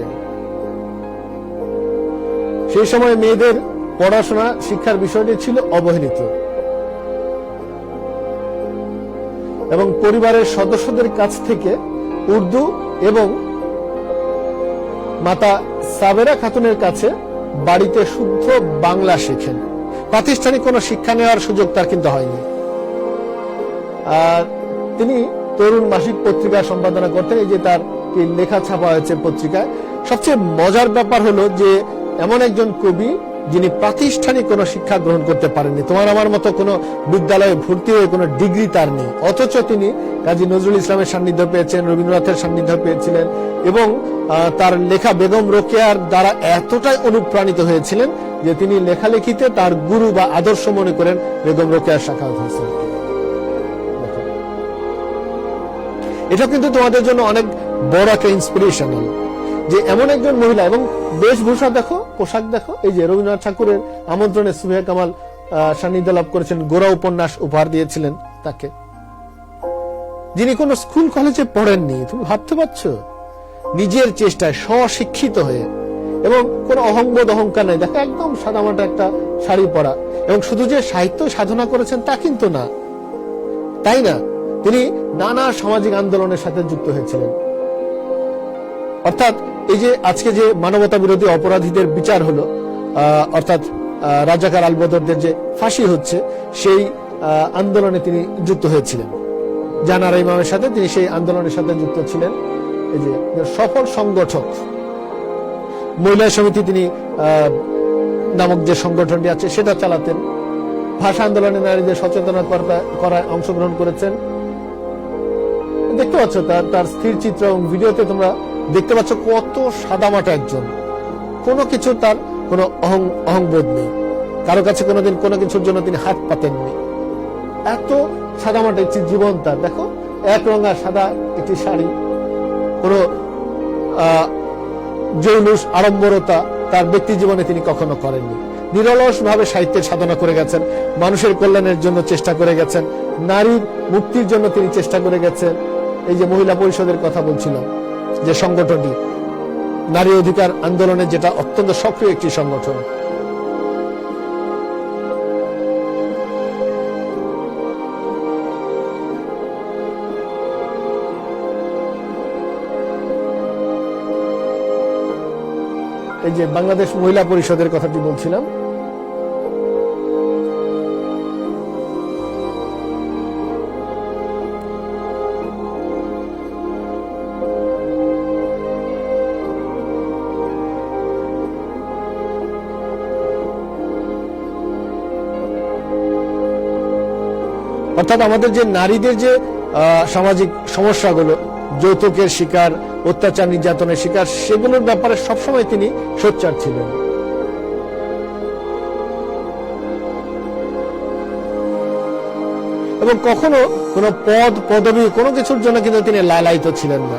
সেই সময় মেয়েদের পড়াশোনা, শিক্ষার বিষয়টি ছিল অবহেলিত এবং পরিবারের সদস্যদের কাছ থেকে উর্দু এবং মাতা সাবেরা খাতুনের কাছে বাড়িতে শুদ্ধ বাংলা শেখেন। প্রাতিষ্ঠানিক কোনো শিক্ষা নেওয়ার সুযোগ তার কিন্তু হয়নি। আর তিনি তরুণ মাসিক পত্রিকা সম্পাদনা করতেন, এই যে তার লেখা ছাপা হয়েছে পত্রিকায়। সবচেয়ে মজার ব্যাপার হলো যে এমন একজন কবি যিনি প্রাতিষ্ঠানিক কোনো শিক্ষা গ্রহণ করতে পারেননি, তোমার আমার মতো কোনো বিদ্যালয়ে ভর্তি হয়ে কোনো ডিগ্রি তার নেই, অথচ তিনি কাজী নজরুল ইসলামের সান্নিধ্য পেয়েছেন, রবীন্দ্রনাথের সান্নিধ্য পেয়েছিলেন এবং তার লেখা বেগম রোকেয়ার দ্বারা এতটাই অনুপ্রাণিত হয়েছিলেন যে তিনি লেখালেখিতে তার গুরু বা আদর্শ মনে করেন বেগম রোকেয়ার সাখাওয়াত হোসেন। এটা কিন্তু তোমাদের জন্য অনেক বড় একটা ইন্সপিরেশনাল যে এমন একজন মহিলা, এবং বেশভূষা দেখো, পোশাক দেখো, এই যে রবীন্দ্রনাথ ঠাকুরের আমন্ত্রণে সুফিয়া কামাল সান্নিধ্য লাভ করেছেন, গোরা উপন্যাস উপহার দিয়েছিলেন তাকে, যিনি কোনো স্কুল কলেজে পড়েননি। তুমি ভাবতে পারছো? নিজের চেষ্টায় স্বশিক্ষিত হয়ে, এবং কোন অহংবোধ অহংকার নাই, দেখো একদম সাদামাটা একটা শাড়ি পরা, এবং শুধু যে সাহিত্য সাধনা করেছেন তা কিন্তু না, তাই না, তিনি নানা সামাজিক আন্দোলনের সাথে যুক্ত হয়েছিলেন। অর্থাৎ এই যে আজকে যে মানবতা বিরোধী অপরাধীদের বিচার হলো, অর্থাৎ রাজাকার আলবদরদের যে ফাঁসি হচ্ছে, সেই আন্দোলনে তিনি যুক্ত হয়েছিলেন। জানার ইমামের সাথে তিনি সেই আন্দোলনের সাথে যুক্ত ছিলেন। এই যে সফল সংগঠক মহিলা সমিতি তিনি নামক যে সংগঠনটি আছে সেটা চালাতেন। ভাষা আন্দোলনে নারীদের সচেতনতা করায় অংশগ্রহণ করেছেন। দেখতে পাচ্ছ তার স্থির চিত্র এবং ভিডিওতে তোমরা দেখতে পাচ্ছ কত সাদামাটা একজন, কোনো কিছু তার কোনো অহংবোধ নেই, কারো কাছে কোনোদিন কোনো কিছুর জন্য তিনি হাত পাতেননি, এত সাদামাটা একটি জীবন তার। দেখো এক রঙা সাদা একটি শাড়ি, কোনো জৌলুস আড়ম্বরতা তার ব্যক্তি জীবনে তিনি কখনো করেননি। নিরলস ভাবে সাহিত্যের সাধনা করে গেছেন, মানুষের কল্যাণের জন্য চেষ্টা করে গেছেন, নারীর মুক্তির জন্য তিনি চেষ্টা করে গেছেন। এই যে মহিলা পরিষদের কথা বলছিলাম, যে সংগঠনটি নারী অধিকার আন্দোলনের, যেটা অত্যন্ত সক্রিয় একটি সংগঠন। এই যে বাংলাদেশ মহিলা পরিষদের কথাটি বলছিলাম, অর্থাৎ আমাদের যে নারীদের যে সামাজিক সমস্যাগুলো, যৌতুকের শিকার, অত্যাচার নির্যাতনের শিকার, সেগুলোর ব্যাপারে সবসময় তিনি সোচ্চার ছিলেন। এবং কখনো কোনো পদ পদবি কোনো কিছুর জন্য কিন্তু তিনি লালায়িত ছিলেন না।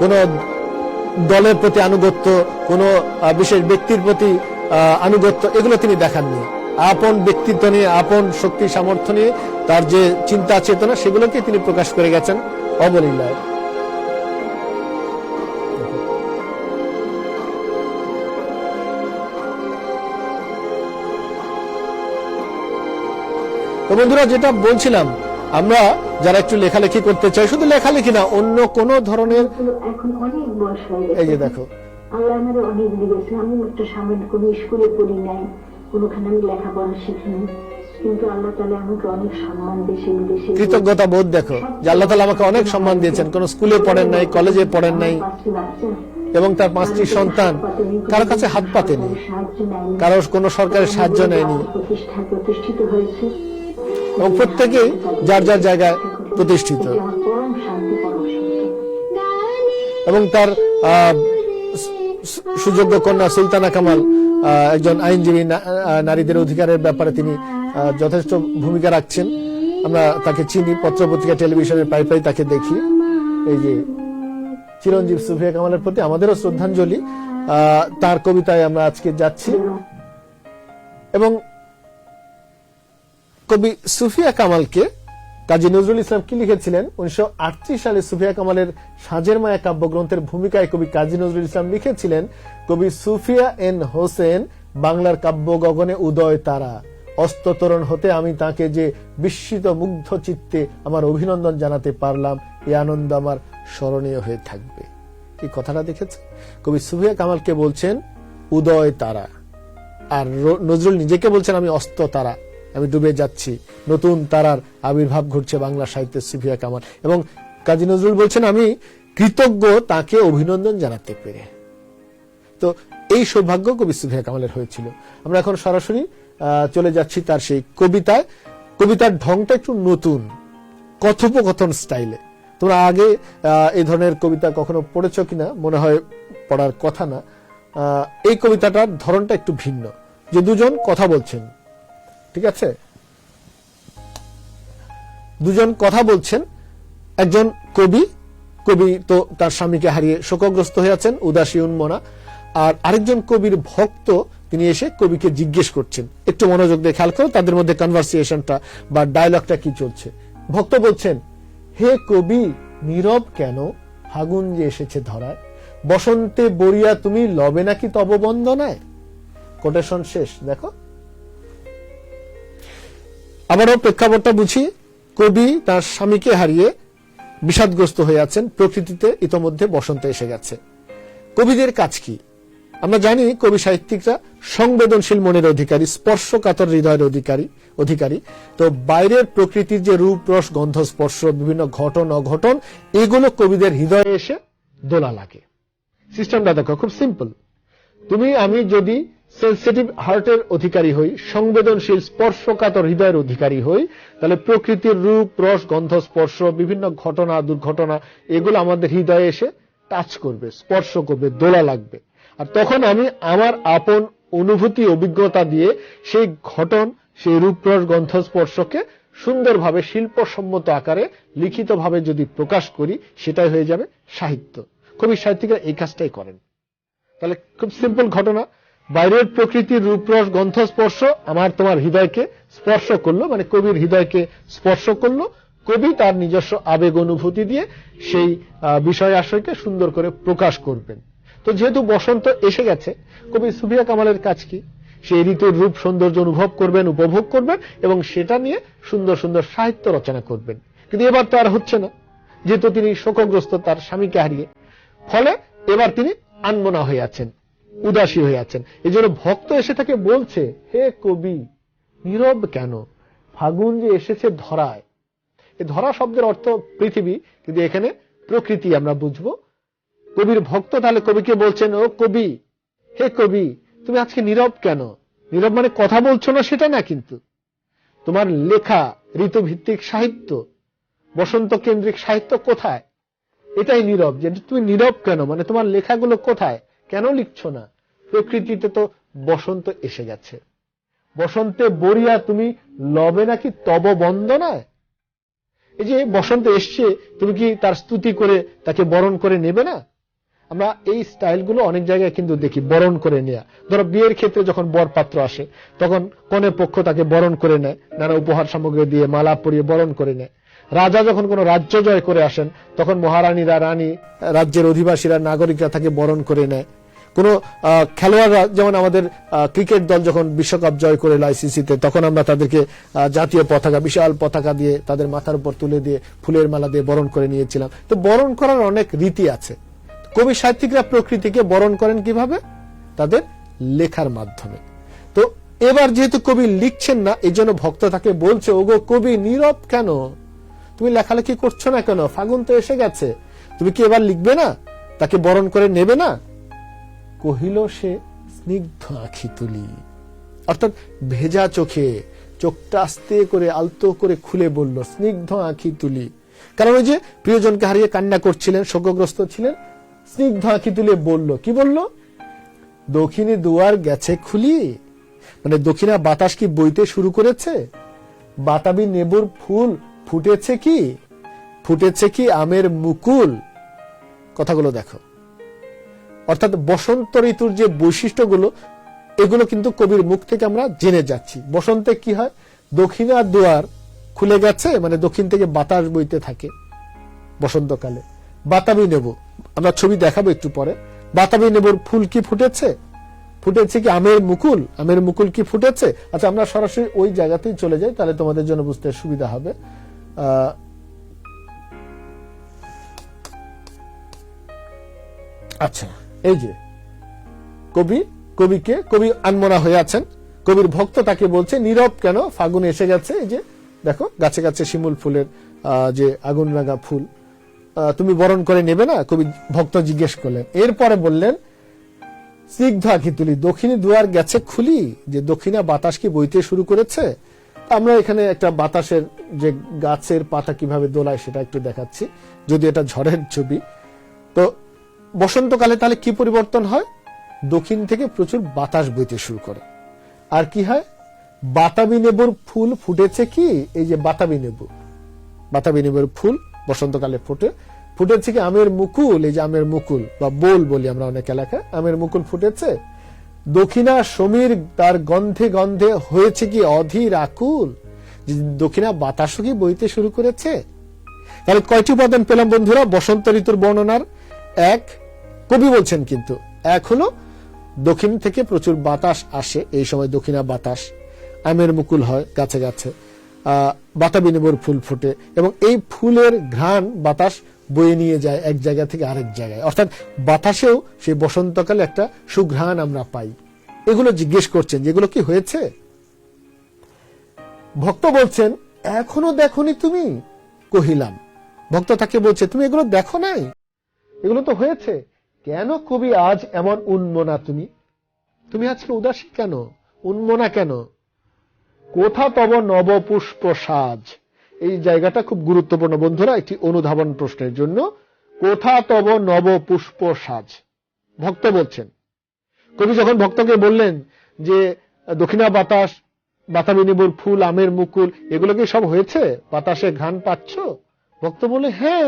কোনো দলের প্রতি আনুগত্য, কোনো বিশেষ ব্যক্তির প্রতি আনুগত্য, এগুলো তিনি দেখাননি। আপন ব্যক্তিত্ব নিয়ে, আপন শক্তি সামর্থ্য নিয়ে তার যে চিন্তা চেতনা, সেগুলোকে তিনি প্রকাশ করে গেছেন অবলীলায়। তো বন্ধুরা, যেটা বলছিলাম, আমরা যারা একটু লেখালেখি করতে চাই, শুধু লেখালেখি না, অন্য কোন ধরনের,
এখন অনেক বয়স হয়ে গেছে,
এই যে দেখো,
আল্লাহ আমাদের অনেক দিয়েছে। আমি একটা সামনে কোনো স্কুলে পড়ি নাই, কোনোখানে আমি লেখাপড়া শিখিনি, কিন্তু আল্লাহ তাআলা আমাকে অনেক সম্মান দিয়েছে, বিদেশে
কৃতজ্ঞতা বোধ দেখো যে আল্লাহ তাআলা আমাকে অনেক সম্মান দিয়েছেন। কোন স্কুলে পড়েন নাই, কলেজে পড়েন নাই, এবং তার 5টি সন্তান কারো কাছে হাত পাতেনি, কারো কোনো সরকারের সাহায্য নেয়নি,
প্রতিষ্ঠিত হয়েছে
এবং প্রত্যেকেই যার যার জায়গায় প্রতিষ্ঠিত। এবং তার সুযোগ্য কন্যা সুলতানা কামাল একজন আইনজীবী, নারীদের অধিকারের ব্যাপারে তিনি যথেষ্ট ভূমিকা রাখছেন। আমরা তাকে চিনি, পত্রপত্রিকা টেলিভিশনের প্রায় প্রায় তাকে দেখি। এই যে চিরঞ্জীব সুফিয়া কামালের প্রতি আমাদেরও শ্রদ্ধাঞ্জলি, তার কবিতায় আমরা আজকে যাচ্ছি। এবং কবি সুফিয়া কামালকে কাজী নজরুল ইসলাম কি লিখেছিলেন? 1938 সালে সুফিয়া কামালের সাঁঝের মায়া কাব্যগ্রন্থের ভূমিকায় কবি কাজী নজরুল ইসলাম লিখেছিলেন, কবি সুফিয়া এন হোসেন বাংলার কাব্য গগনে উদয় তারা, অস্ততরণ হতে আমি তাকে যে বিস্মিত মুগ্ধ চিত্তে আমার অভিনন্দন জানাতে পারলাম, এই আনন্দ আমার স্মরণীয় হয়ে থাকবে। কি কথাটা দেখেছে? কবি সুফিয়া কামালকে বলছেন উদয় তারা, আর নজরুল নিজেকে বলছেন আমি অস্ত তারা, আমি ডুবে যাচ্ছি, নতুন তারার আবির্ভাব ঘটছে বাংলা সাহিত্যের সুফিয়া কামাল। এবং কাজী নজরুল বলছেন আমি কৃতজ্ঞ তাকে অভিনন্দন জানাতে পেরে। তো এই সৌভাগ্য কবি সুফিয়া কামালের হয়েছিল। আমরা এখন সরাসরি চলে যাচ্ছি তার সেই কবিতায়। কবিতার ঢংটা একটু নতুন, কথোপকথন স্টাইলে। তোমরা আগে এই ধরনের কবিতা কখনো পড়েছ কিনা, মনে হয় পড়ার কথা না। এই কবিতাটার ধরনটা একটু ভিন্ন, যে দুজন কথা বলছেন, ঠিক আছে, দুজন কথা বলছেন। একজন কবি তো তার স্বামীকে হারিয়ে শোকগ্রস্ত হয়ে আছেন, উদাসী উন্মনা। আর আরেকজন কবির ভক্ত, তিনি এসে কবিকে জিজ্ঞেস করছেন। একটু মনোযোগ দিয়ে খেয়াল করো তাদের মধ্যে কনভারসেশনটা বা ডায়লগটা কি চলছে। ভক্ত বলছেন, হে কবি নীরব কেন, ফাগুন যে এসেছে ধরায়, বসন্তে বরিয়া তুমি লবে নাকি তব বন্দনায়। কোটেশন শেষ। দেখো আবারও প্রেক্ষাপটটা বুঝি। কবি তার স্বামীকে হারিয়ে বিষাদগ্রস্ত হয়ে আছেন, প্রকৃতিতে ইতোমধ্যে বসন্ত এসে গেছে। কবিদের কাজ কি? আমরা জানি কবি সাহিত্যিকরা সংবেদনশীল মনের অধিকারী, স্পর্শকাতর হৃদয়ের অধিকারী। তো বাইরের প্রকৃতির যে রূপ রস গন্ধ স্পর্শ, বিভিন্ন ঘটন অঘটন, এগুলো কবিদের হৃদয়ে এসে দোলা লাগে। সিস্টেমটা দেখো, খুব সিম্পল। তুমি আমি যদি সেন্সিটিভ হার্টের অধিকারী হই, সংবেদনশীল স্পর্শকাতর হৃদয়ের অধিকারী হই, তাহলে প্রকৃতির রূপ রস গন্ধ স্পর্শ, বিভিন্ন ঘটনা দুর্ঘটনা, এগুলো আমাদের হৃদয়ে এসে টাচ করবে, স্পর্শ করবে, দোলা লাগবে। আর তখন আমি আমার আপন অনুভূতি অভিজ্ঞতা দিয়ে সেই ঘটন, সেই রূপ রস গন্ধ স্পর্শকে সুন্দরভাবে শিল্পসম্মত আকারে লিখিতভাবে যদি প্রকাশ করি, সেটাই হয়ে যাবে সাহিত্য। কবি সাহিত্যিকরা এই কাজটাই করেন। তাহলে খুব সিম্পল ঘটনা, বাইরের প্রকৃতির রূপরস গন্ধ স্পর্শ আমার তোমার হৃদয়কে স্পর্শ করলো, মানে কবির হৃদয়কে স্পর্শ করলো। কবি তার নিজস্ব আবেগ অনুভূতি দিয়ে সেই বিষয় আশয়কে সুন্দর করে প্রকাশ করবেন। তো যেহেতু বসন্ত এসে গেছে, কবি সুফিয়া কামালের কাজ কি? সেই ঋতুর রূপ সৌন্দর্য অনুভব করবেন, উপভোগ করবেন এবং সেটা নিয়ে সুন্দর সুন্দর সাহিত্য রচনা করবেন। কিন্তু এবার তো আর হচ্ছে না, যেহেতু তিনি শোকগ্রস্ত তার স্বামীকে হারিয়ে। ফলে এবার তিনি আনমনা হয়ে আছেন, উদাসী হয়ে আছেন। এই জন্য ভক্ত এসে তাকে বলছে, হে কবি নীরব কেন, ফাগুন যে এসেছে ধরায়। এই ধরা শব্দের অর্থ পৃথিবী, কিন্তু এখানে প্রকৃতি আমরা বুঝবো। কবির ভক্ত তাহলে কবিকে বলছেন, ও কবি, হে কবি তুমি আজকে নীরব কেন। নীরব মানে কথা বলছো না সেটা না, কিন্তু তোমার লেখা ঋতুভিত্তিক সাহিত্য, বসন্ত কেন্দ্রিক সাহিত্য কোথায়, এটাই নীরব। যে তুমি নীরব কেন, মানে তোমার লেখাগুলো কোথায়, কেন লিখছো না। প্রকৃতিতে তো বসন্ত এসে গেছে, বসন্তে বরিয়া তুমি লবে নাকি তব বন্দনায়। এই যে বসন্ত এসছে, তুমি কি তার স্তুতি করে তাকে বরণ করে নেবে না? আমরা এই স্টাইলগুলো অনেক জায়গায় কিন্তু দেখি, বরণ করে নেয়া। ধরো বিয়ের ক্ষেত্রে যখন বর পাত্র আসে, তখন কনের পক্ষ তাকে বরণ করে নেয়, নানা উপহার সামগ্রী দিয়ে মালা পরিয়ে বরণ করে নেয়। রাজা যখন কোনো রাজ্য জয় করে আসেন, তখন মহারানীরা, রানী, রাজ্যের অধিবাসীরা, নাগরিকরা তাকে বরণ করে নেয়। কোন খেলোয়াড়রা, যেমন আমাদের ক্রিকেট দল যখন বিশ্বকাপ জয় করে আইসিসিতে, তখন আমরা তাদেরকে জাতীয় পতাকা, বিশাল পতাকা দিয়ে তাদের মাথার উপর তুলে দিয়ে ফুলের মালা দিয়ে বরণ করে নিয়েছিলাম। তো বরণ করার অনেক রীতি আছে। কবি সাহিত্যিকরা প্রকৃতিকে বরণ করেন কিভাবে? তাদের লেখার মাধ্যমে। তো এবার যেহেতু কবি লিখছেন না, এই জন্য ভক্ত তাকে বলছে, ওগো কবি নীরব কেন, তুমি লেখালেখি করছো না কেন, ফাগুন তো এসে গেছে, তুমি কি এবার লিখবে না, তাকে বরণ করে নেবে না? কহিল সে স্নিগ্ধ আঁখি তুলি, অর্থাৎ ভেজা চোখে, চোখটা আস্তে করে আলতো করে খুলে বলল, স্নিগ্ধ আঁখি তুলি। কারণ ওই যে প্রিয়জনকে হারিয়ে কান্না করছিলেন, শোকগ্রস্ত ছিলেন, স্নিগ্ধ আঁখি তুলে বলল, কি বলল? দক্ষিণে দুয়ার গেছে খুলি, মানে দক্ষিণা বাতাস কি বইতে শুরু করেছে, বাতাবি নেবুর ফুল ফুটেছে কি, ফুটেছে কি আমের মুকুল। কথাগুলো দেখো, অর্থাৎ বসন্ত ঋতুর যে বৈশিষ্ট্যগুলো, এগুলো কিন্তু কবির মুখ থেকে আমরা জেনে যাচ্ছি। বসন্তে কি হয়? দক্ষিণা দুয়ার খুলে গেছে, মানে দক্ষিণ থেকে বাতাস বইতে থাকে বসন্তকালে। বাতাবি নেবু, আমরা ছবি দেখাবো একটু পরে। বাতাবি নেবুর ফুল কি ফুটেছে, ফুটেছে কি আমের মুকুল, আমের মুকুল কি ফুটেছে। আচ্ছা, আমরা সরাসরি ওই জায়গাতেই চলে যাই, তাহলে তোমাদের জন্য বুঝতে সুবিধা হবে। আচ্ছা, এই যে কবি আনমনা হয়ে আছেন, কবির ভক্ত তাকে বলছে, নীরব কেন, ফাগুন এসে গেছে। এই যে দেখো, গাছে গাছে শিমুল ফুলের যে আগুন লাগা ফুল, তুমি বরণ করে নেবে না, কবি ভক্ত জিজ্ঞেস করলেন। এরপরে বললেন, স্নিগ্ধ আঁখি তুলি, দক্ষিণী দুয়ার গেছে খুলি, যে দক্ষিণা বাতাস কি বইতে শুরু করেছে। আমরা এখানে একটা বাতাসের যে গাছের পাতা কিভাবে দোলায় সেটা একটু দেখাচ্ছি, যদি এটা ঝড়ের ছবি। তো বসন্তকালে তাহলে কি পরিবর্তন হয়? দক্ষিণ থেকে প্রচুর বাতাস বইতে শুরু করে। আর কি হয়? বাতাবি লেবুর ফুল ফুটেছে কি, এই যে বাতাবি লেবুর ফুল বসন্তকালে ফুটেছে কি আমের মুকুল, এই যে আমের মুকুল বা বোল বলি আমরা অনেক এলাকায়, আমের মুকুল ফুটেছে। দক্ষিণা সমীর তার গন্ধে গন্ধে হয়েছে কি অধীর আকুল, দক্ষিণা বাতাসও কি বইতে শুরু করেছে। তাহলে কয়টি উপাদান পেলাম বন্ধুরা বসন্ত ঋতুর বর্ণনার? এক, কবি বলছেন কিন্তু এক হলো দক্ষিণ থেকে প্রচুর বাতাস আসে, এই সময় দক্ষিণা বাতাস, আমের মুকুল হয় গাছে গাছে, বাতাবি লেবুর ফুল ফোটে এবং এই ফুলের ঘ্রাণ বাতাস বয়ে নিয়ে যায় এক জায়গা থেকে আরেক জায়গায়, অর্থাৎ বাতাসেও সেই বসন্তকালে একটা সুঘ্রাণ আমরা পাই। এগুলো জিজ্ঞেস করছেন যেগুলো কি হয়েছে। ভক্ত বলছেন এখনো দেখোনি তুমি, কহিলাম। ভক্ত তাকে বলছে তুমি এগুলো দেখো নাই, এগুলো তো হয়েছে। কেন কবি আজ এমন উন্মনা, তুমি আজকে উদাসী কেন, উন্মনা কেন? কোথা তব নব পুষ্প সাজ, এই জায়গাটা খুব গুরুত্বপূর্ণ বন্ধুরা একটি অনুধাবন প্রশ্নের জন্য। কোথা তব নব পুষ্প সাজ, ভক্ত বলছেন। কবি যখন ভক্তকে বললেন যে দক্ষিণা বাতাস, বাতাবি লেবুর ফুল, আমের মুকুল, এগুলো কি সব হয়েছে, বাতাসে ঘ্রাণ পাচ্ছ? ভক্ত বলে হ্যাঁ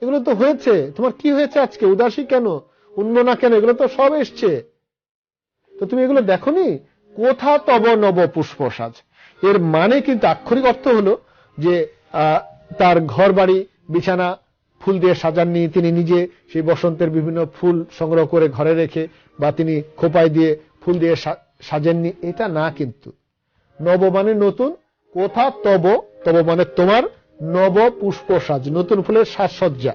এগুলো তো হয়েছে। তোমার কি হয়েছে আজকে, উদাসী কেন, উন্মনা কেন, এগুলো তো সব এসছে, তো তুমি এগুলো দেখোনি? কোথা তব নব পুষ্প সাজ, এর মানে কিন্তু আক্ষরিক অর্থ হলো যে তার ঘর বাড়ি বিছানা ফুল দিয়ে সাজাননি, তিনি নিজে সেই বসন্তের বিভিন্ন ফুল সংগ্রহ করে ঘরে রেখে বা তিনি খোপায় দিয়ে ফুল দিয়ে সাজেননি, এটা না। কিন্তু নব মানে নতুন, কোথা তব, তব মানে তোমার, নব পুষ্প সাজ, নতুন ফুলের সাজসজ্জা।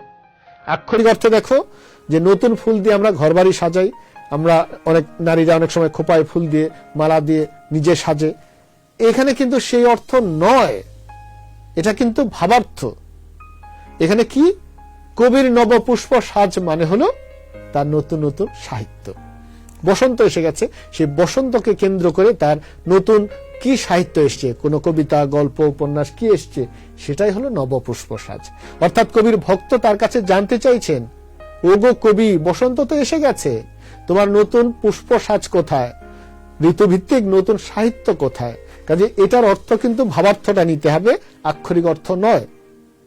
আক্ষরিক অর্থে দেখো যে নতুন ফুল দিয়ে আমরা ঘর বাড়ি সাজাই, আমরা অনেক নারীরা অনেক সময় খোপায় ফুল দিয়ে মালা দিয়ে নিজে সাজে, এখানে কিন্তু সেই অর্থ নয়, এটা কিন্তু ভাবার্থ। এখানে কি কবির নবপুষ্প সাজ মানে হলো তার নতুন নতুন সাহিত্য। বসন্ত এসে গেছে, সেই বসন্তকে কেন্দ্র করে তার নতুন কি সাহিত্য এসছে, কোন কবিতা, গল্প, উপন্যাস কি এসছে, সেটাই হলো নবপুষ্প সাজ। অর্থাৎ কবির ভক্ত তার কাছে জানতে চাইছেন, ওগো কবি, বসন্ত তো এসে গেছে, তোমার নতুন পুষ্প সাজ কোথায়, ঋতুভিত্তিক নতুন সাহিত্য কোথায়? কাজে এটার অর্থ কিন্তু ভাবার্থটা নিতে হবে, আক্ষরিক অর্থ নয়।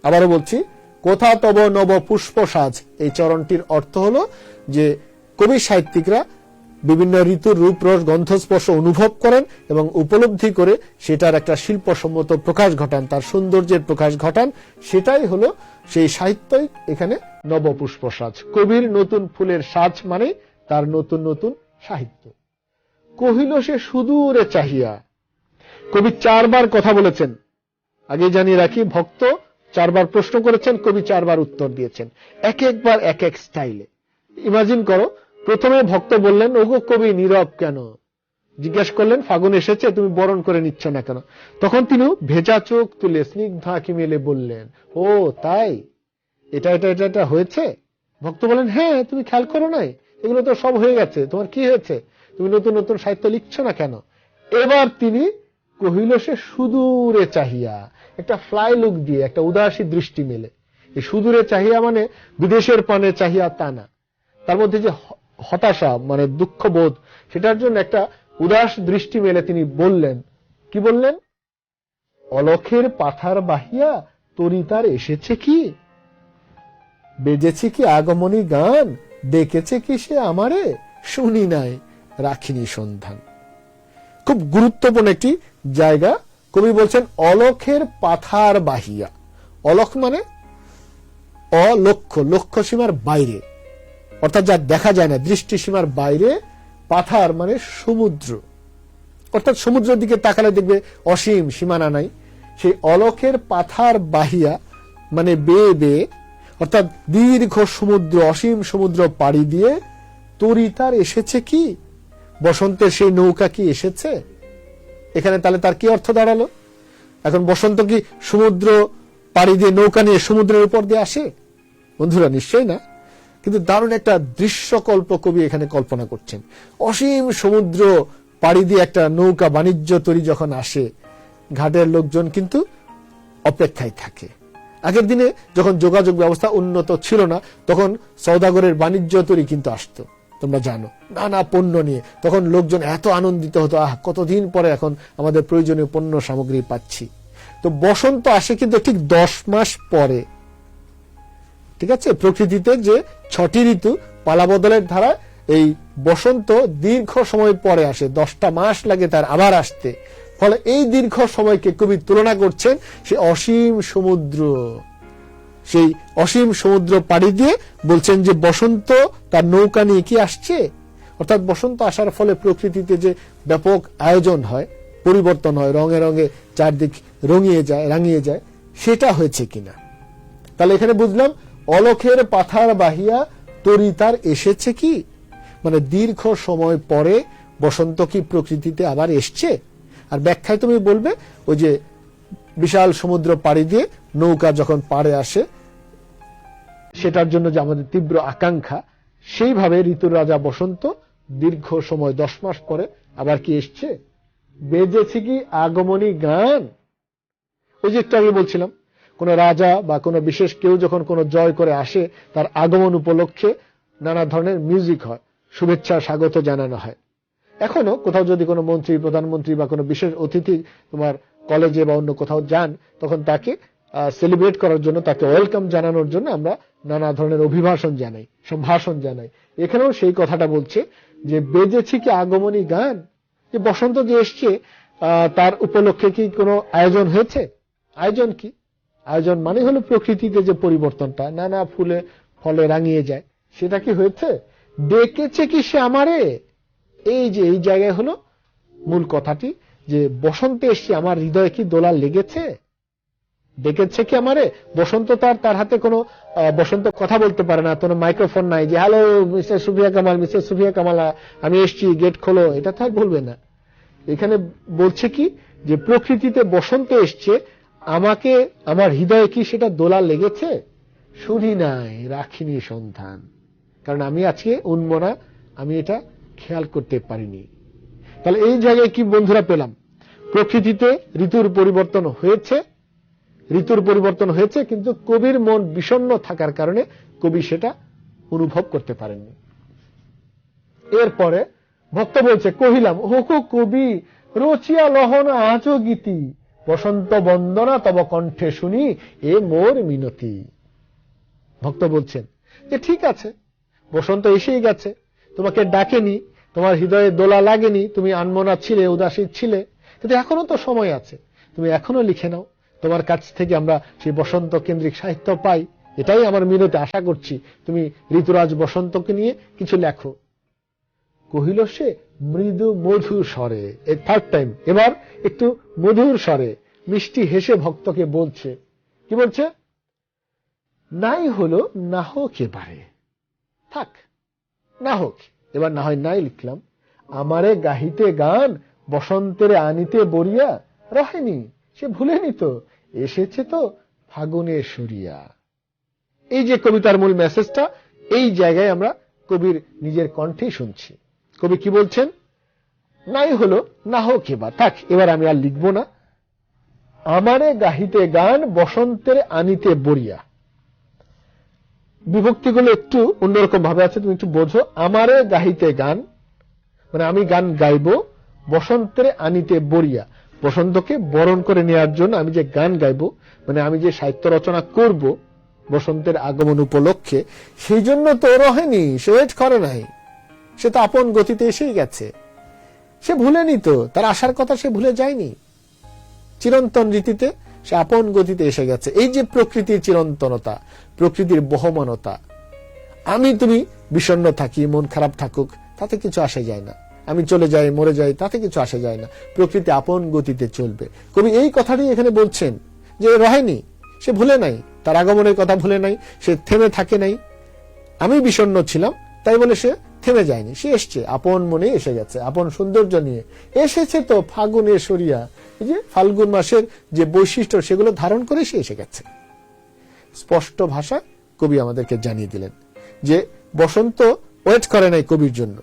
আবারও বলছি, কোথা তব নব পুষ্প সাজ, এই চরণটির অর্থ হলো যে কবি সাহিত্যিকরা বিভিন্ন ঋতুর রূপ, রস, গন্ধস্পর্শ অনুভব করেন এবং উপলব্ধি করে সেটার একটা শিল্পসম্মত প্রকাশ ঘটান, তার সৌন্দর্যের প্রকাশ ঘটান, সেটাই হলো সেই সাহিত্যই এখানে নবপুষ্প সাজ। কবির নতুন ফুলের সাজ মানে তার নতুন নতুন সাহিত্য। কহিল সে সুদূরে চাহিয়া, কবি 4 বার কথা বলেছেন। আগে জানিয়ে রাখি, ভক্ত 4 বার প্রশ্ন করেছেন, কবি 4 বার উত্তর দিয়েছেন, এক একবার এক এক স্টাইলে। ইমাজিন করো, প্রথমে ভক্ত বললেন ওগো কবি নীরব কেন, জিজ্ঞেস করলেন ফাগুন এসেছে তুমি বরণ করে নিচ্ছ না কেন? তখন তিনি ভেজা চোখ তুলে স্নিগ্ধ আঁখি মেলে বললেন, ও তাই, এটা এটা এটা এটা হয়েছে। ভক্ত বলেন হ্যাঁ, তুমি খেয়াল করো নাই, এগুলো তো সব হয়ে গেছে, তোমার কি হয়েছে, তুমি নতুন নতুন সাহিত্য লিখছো না কেন? এবার তিনি কহিল সে সুদূরে চাহিয়া, একটা ফ্লাই লুক দিয়ে, একটা উদাসী দৃষ্টি মেলে। এই সুদূরে চাহিয়া মানে বিদেশের পানে চাহিয়া তা না, তার মধ্যে যে হতাশা মানে দুঃখ বোধ, সেটার জন্য একটা উদাস দৃষ্টি মেলে তিনি বললেন, কি বললেন? অলখের পাথার বাহিয়া তরিতার এসেছে কি, বেজেছে কি আগমনী গান, ডেকেছে কি সে আমারে, শুনি নাই রাখিনি সন্ধান। খুব গুরুত্বপূর্ণ একটি জায়গা। কবি বলছেন অলখের পাথার বাহিয়া, অলখ মানে অলক্ষ্য, লক্ষ্য সীমার বাইরে, অর্থাৎ যা দেখা যায় না, দৃষ্টিসীমার বাইরে। পাথার মানে সমুদ্র, অর্থাৎ সমুদ্রের দিকে তাকালে দেখবে অসীম, সীমানা নাই। সেই অলখের পাথার বাহিয়া মানে বেয়ে বেয়ে, অর্থাৎ দীর্ঘ সমুদ্র, অসীম সমুদ্র পাড়ি দিয়ে তরিতার এসেছে কি, বসন্তের সেই নৌকা কি এসেছে? এখানে তাহলে তার কি অর্থ দাঁড়ালো? এখন বসন্ত কি সমুদ্র পাড়ি দিয়ে নৌকা নিয়ে সমুদ্রের উপর দিয়ে আসে? বন্ধুরা নিশ্চয়ই না। কিন্তু দারুণ একটা দৃশ্যকল্প কবি এখানে কল্পনা করছেন। অসীম সমুদ্র পাড়ি দিয়ে একটা নৌকা বাণিজ্য তরী যখন আসে, ঘাটের লোকজন কিন্তু অপেক্ষায় থাকে। আগের দিনে যখন যোগাযোগ ব্যবস্থা উন্নত ছিল না, তখন সওদাগরের বাণিজ্য তরী কিন্তু আসতো, তোমরা জানো, নানা পণ্য নিয়ে। তখন লোকজন এত আনন্দিত হতো, কতদিন পরে এখন আমাদের প্রয়োজনীয় পণ্য সামগ্রী পাচ্ছি। তো বসন্ত আসে কিন্তু ঠিক 10 মাস পরে। ঠিক আছে, প্রকৃতিতে যে 6টি ঋতু পালা বদলের ধারা, এই বসন্ত দীর্ঘ সময় পরে আসে, 10টা মাস লাগে তার আবার আসতে। ফলে এই দীর্ঘ সময়কে কবি তুলনা করছেন সে অসীম সমুদ্র, সেই অসীম সমুদ্র পাড়ি দিয়ে বলছেন যে বসন্ত তার নৌকা নিয়ে কি আসছে। অর্থাৎ বসন্ত আসার ফলে প্রকৃতিতে যে ব্যাপক আয়োজন হয়, পরিবর্তন হয়, রঙে রঙে চারদিক রাঙিয়ে যায়, সেটা হয়েছে কিনা। তাহলে এখানে বুঝলাম অলখের পাথার বাহিয়া তরি তার এসেছে কি, মানে দীর্ঘ সময় পরে বসন্ত কি প্রকৃতিতে আবার এসছে। আর ব্যাখ্যায় তুমি বলবে ওই যে বিশাল সমুদ্র পাড়ি দিয়ে নৌকা যখন পাড়ে আসে, সেটার জন্য যে আমাদের তীব্র আকাঙ্ক্ষা, সেইভাবে ঋতুর রাজা বসন্ত দীর্ঘ সময় 10 মাস পরে আবার কি এসছে। বেজেছে কি আগমনী গান। ওই যে একটু আগে বলছিলাম, কোন রাজা বা কোন বিশেষ কেউ যখন কোন জয় করে আসে, তার আগমন উপলক্ষে নানা ধরনের মিউজিক হয়, শুভেচ্ছা স্বাগত জানানো হয়। এখনো কোথাও যদি কোনো মন্ত্রী, প্রধানমন্ত্রী বা কোনো বিশেষ অতিথি তোমার কলেজে বা অন্য কোথাও যান, তখন তাকে সেলিব্রেট করার জন্য, তাকে ওয়েলকাম জানানোর জন্য আমরা নানা ধরনের অভিভাষণ জানাই, সম্ভাষণ জানাই। এখানেও সেই কথাটা বলছে যে বেজেছে কি আগমনী গান, যে বসন্ত যে এসছে তার উপলক্ষে কি কোনো আয়োজন হয়েছে। আয়োজন কি? আয়োজন মানে হলো প্রকৃতিতে যে পরিবর্তনটা নানা ফুলে ফলে রাঙিয়ে যায়, সেটা কি হয়েছে। ডেকেছে কি সে আমারে, এই যে এই জায়গায় হলো মূল কথাটি, যে বসন্তে এসছে, আমার হৃদয়ে কি দোলা লেগেছে। ডেকেছে কি আমারে। বসন্ত তার হাতে কোনো বসন্ত কথা বলতে পারে না, কোনো মাইক্রোফোন নাই যে hello mister Sufia Kamal, mister Sufia Kamala আমি এসছি, গেট খোলো, এটা তো আর বলবে না। এখানে বলছে কি যে প্রকৃতিতে বসন্ত এসছে, আমাকে আমার হৃদয়ে কি সেটা দোলা লেগেছে। শুনি নাই রাখিনি সন্ধান, কারণ আমি আজকে উন্মনা, আমি এটা খেয়াল করতে পারিনি। তাহলে এই জায়গায় কি বন্ধুরা পেলাম, প্রকৃতিতে ঋতুর পরিবর্তন হয়েছে, কিন্তু কবির মন বিষণ্ণ থাকার কারণে কবি সেটা অনুভব করতে পারেননি। এরপরে ভক্ত বলছে, কহিলাম হোকো কবি রচিয়া লহন আজ গীতি, বসন্ত বন্দনা তব কণ্ঠে শুনি এ মোর মিনতি। ভক্ত বলছেন যে ঠিক আছে, বসন্ত এসেই গেছে, তোমাকে ডাকেনি, তোমার হৃদয়ে দোলা লাগেনি, তুমি আনমনা ছিলে, উদাসী ছিলে, কিন্তু এখনো তো সময় আছে, তুমি এখনো লিখে নাও। তোমার কাছ থেকে আমরা সেই বসন্ত কেন্দ্রিক সাহিত্য পাই, এটাই আমার মিনতি, আশা করছি তুমি ঋতুরাজ বসন্তকে নিয়ে কিছু লেখো। কহিল সে মৃদু মধুর স্বরে, এই থার্ড টাইম, এবার একটু মধুর স্বরে মিষ্টি হেসে ভক্তকে বলছে, কি বলছে, নাই হলো না হোক এবারে, থাক না হোক, এবার না হয় নাই লিখলাম, আমারে গাহিতে গান বসন্তের আনিতে বরিয়া, রহেনি সে ভুলেনি তো, এসেছে তো ফাগুনে সরিয়া। এই যে কবিতার মূল মেসেজটা, এই জায়গায় আমরা কবির নিজের কণ্ঠে শুনছি। কবি কি বলছেন, নাই হলো না হোক এবার, থাক এবার আমি আর লিখবো না, আমারে গাহিতে গান বসন্তের আনিতে বরিয়া। বিভক্তিগুলো একটু অন্যরকম ভাবে আছে, তুমি একটু বোঝো। আমারে গাহিতে গান মানে আমি গান গাইব, বসন্তের আনিতে বরিয়া, বসন্তকে বরণ করে নেওয়ার জন্য আমি যে গান গাইব, মানে আমি যে সাহিত্য রচনা করব বসন্তের আগমন উপলক্ষে, সেই জন্য তো রহেনি, সে ওয়েট করে নাই, সে তো আপন গতিতে এসেই গেছে, সে ভুলেনি তো, তার আসার কথা সে ভুলে যায়নি, চিরন্তন রীতিতে সে আপন গতিতে এসে গেছে। এই যে প্রকৃতির চিরন্তনতা, প্রকৃতির বহমানতা, আমি তুমি বিষণ্ণ থাকি, মন খারাপ থাকুক, তাতে কিছু আসে যায় না, আমি চলে যাই, মরে যাই, তাতে কিছু আসে যায় না, প্রকৃতি আপন গতিতে চলবে। কবি এই কথাটি এখানে বলছেন যে রহেনি, সে ভুলে নাই, তার আগমনের কথা ভুলে নাই, সে থেমে থাকে নাই। আমি বিষণ্ণ ছিলাম তাই বলে সে থেমে যায়নি, সে এসছে, আপন মনে এসে গেছে, আপন সৌন্দর্য নিয়ে এসেছে তো ফাগুনে সরিয়া। এই যে ফাল্গুন মাসের যে বৈশিষ্ট্য, সেগুলো ধারণ করে সে এসে গেছে। স্পষ্ট ভাষা কবি আমাদেরকে জানিয়ে দিলেন যে বসন্ত ওয়েট করে নাই কবির জন্য।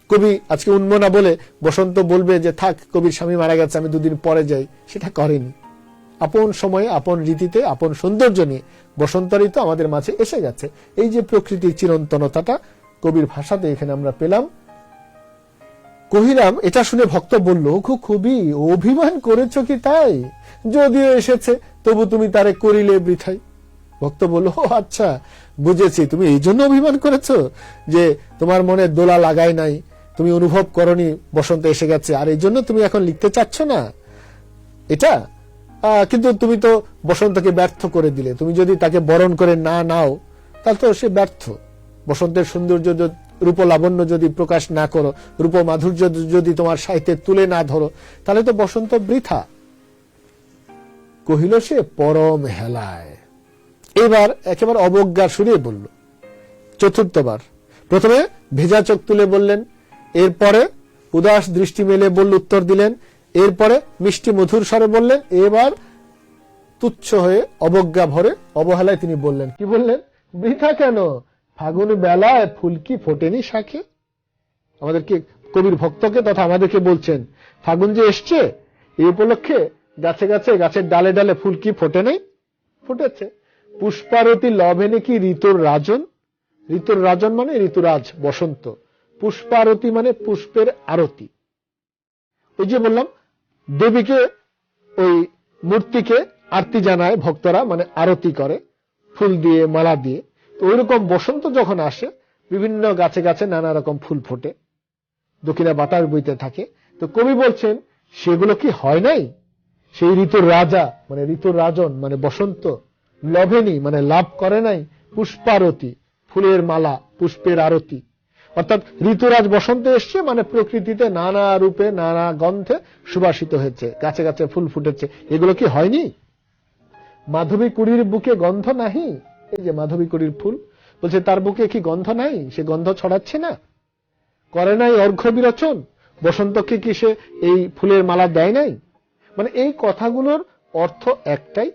কবি আজকে উন্মনা বলে বসন্ত বলবে যে থাক, কবির স্বামী মারা গেছে, আমি দুদিন পরে যাই, সেটা করেনি। আপন সময়ে, আপন রীতিতে, আপন সৌন্দর্য নিয়ে বসন্ত ঋতু আমাদের মাঝে এসে গেছে। এই যে প্রকৃতির চিরন্তনতাটা কবির ভাষাতে এখানে আমরা পেলাম। কহিলাম, এটা শুনে ভক্ত বলল, খুবই অভিমান করেছ কি তাই? যদিও এসেছে তবু তুমি তারে করিলে বৃথাই। ভক্ত বলল, ও আচ্ছা, বুঝেছি, তুমি এই জন্য অভিমান করেছ যে তোমার মনে দোলা লাগায় নাই, তুমি অনুভব করনি বসন্ত এসে গেছে, আর এই জন্য তুমি এখন লিখতে চাচ্ছ না এটা। কিন্তু তুমি তো বসন্তকে ব্যর্থ করে দিলে। তুমি যদি তাকে বরণ করে না নাও তাহলে তো সে ব্যর্থ। বসন্তের সৌন্দর্য, রূপ লাবণ্য যদি প্রকাশ না করো, রূপ মাধুর্য যদি তোমার সাহিত্যে তুলে না ধরো, তাহলে তো বসন্ত বৃথা। কহিল সে পরম হেলায়। এবার একেবারে অবজ্ঞার সুরে বলল। চতুর্থবার প্রথমে ভেজা চোখ তুলে বললেন, এরপরে উদাস দৃষ্টি মেলে বলল উত্তর দিলেন, এরপরে মিষ্টি মধুর স্বরে বললেন, এবার তুচ্ছ হয়ে অবজ্ঞা ভরে অবহেলায় তিনি বললেন, কি বললেন? বৃথা কেন, ফাগুন বেলায় ফুল কি ফোটেনি শাখে। আমাদেরকে, কবির ভক্তকে তথা আমাদেরকে বলছেন, ফাগুন যে এসছে এই উপলক্ষে গাছে গাছে, গাছের ডালে ডালে ফুল কি ফোটে নাই? ফুটেছে। পুষ্পারতি লভেনে কি ঋতুর রাজন। ঋতুর রাজন মানে ঋতুরাজ বসন্ত। পুষ্পারতি মানে পুষ্পের আরতি। ওই যে বললাম, দেবীকে, ওই মূর্তিকে আরতি জানায় ভক্তরা, মানে আরতি করে ফুল দিয়ে, মালা দিয়ে। তো ওইরকম বসন্ত যখন আসে, বিভিন্ন গাছে গাছে নানা রকম ফুল ফোটে, দক্ষিণা বাতাস বইতে থাকে। তো কবি বলছেন, সেগুলো কি হয় নাই? সেই ঋতুর রাজা মানে ঋতুর রাজন মানে বসন্ত, লভেনি মানে লাভ করে নাই, পুষ্পারতি ফুলের মালা, পুষ্পের আরতি। অর্থাৎ ঋতুরাজ বসন্ত এসছে মানে প্রকৃতিতে নানা রূপে, নানা গন্ধে সুবাসিত হয়েছে, গাছে গাছে ফুল ফুটেছে। এগুলো কি হয়নি? মাধবী কুড়ির বুকে গন্ধ নাহি। এই যে মাধবী কুড়ির ফুল, বলছে তার বুকে কি গন্ধ নাই? সে গন্ধ ছড়াচ্ছে না? করে নাই অর্ঘ্য বিরোচন, বসন্তকে কি সে এই ফুলের মালা দেয় নাই? মানে এই কথাগুলোর অর্থ একটাই,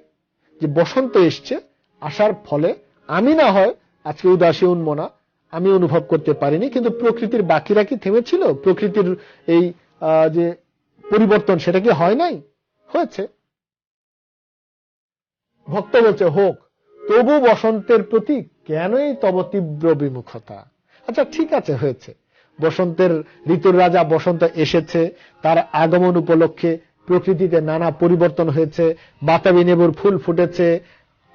যে বসন্ত এসছে, আসার ফলে আমি না হয় আজকে উদাসী উন্মনা আমি অনুভব করতে পারিনি, কিন্তু প্রকৃতির বাকিরা কি থেমেছিল? প্রকৃতির এই যে পরিবর্তন, সেটা কি হয় নাই? হয়েছে। ভক্ত বলছে, হোক, তবু বসন্তের প্রতি কেনই তব তীব্র বিমুখতা। আচ্ছা ঠিক আছে, হয়েছে, বসন্তের ঋতুর রাজা বসন্ত এসেছে, তার আগমন উপলক্ষে প্রকৃতিতে নানা পরিবর্তন হয়েছে, বাতাবি নেবুর ফুল ফুটেছে,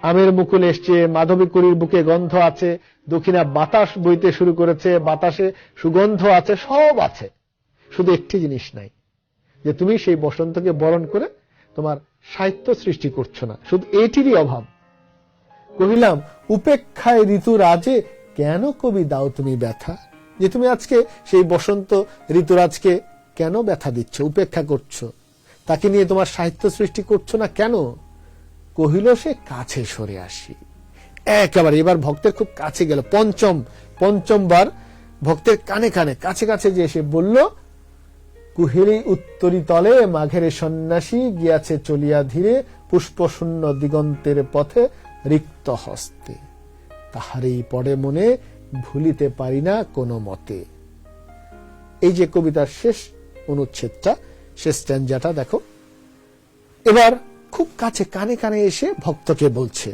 আমের মুকুল এসছে, মাধবী কুড়ির বুকে গন্ধ আছে, দক্ষিণা বাতাস বইতে শুরু করেছে, বাতাসে সুগন্ধ আছে, সব আছে। শুধু একটি জিনিস নাই, যে তুমি সেই বসন্তকে বরণ করে তোমার সাহিত্য সৃষ্টি করছো না, শুধু এটিরই অভাব। কহিলাম, উপেক্ষায় ঋতু রাজে কেন কবি দাও তুমি ব্যথা? যে তুমি আজকে সেই বসন্ত ঋতুরাজকে কেন ব্যথা দিচ্ছ, উপেক্ষা করছো, তাকে নিয়ে তোমার সাহিত্য সৃষ্টি করছো না কেন? কহিল সে কাছে সরে আসি। একেবারে এবার ভক্তের খুব কাছে গেল, পঞ্চমবার ভক্তের কানে কানে কাছে কাছে যে এসে বলল, কুহেলি উত্তরি তলে মাঘের সন্ন্যাসী গিয়াছে চলিয়া ধীরে, পুষ্পশূন্য দিগন্তের পথে রিক্ত হস্তে, তাহারই পড়ে মনে ভুলিতে পারি না কোনো মতে। এই যে কবিতার শেষ অনুচ্ছেদটা, শেষ স্ট্যাঞ্জাটা দেখো। এবার খুব কাছে কানে কানে এসে ভক্তকে বলছে।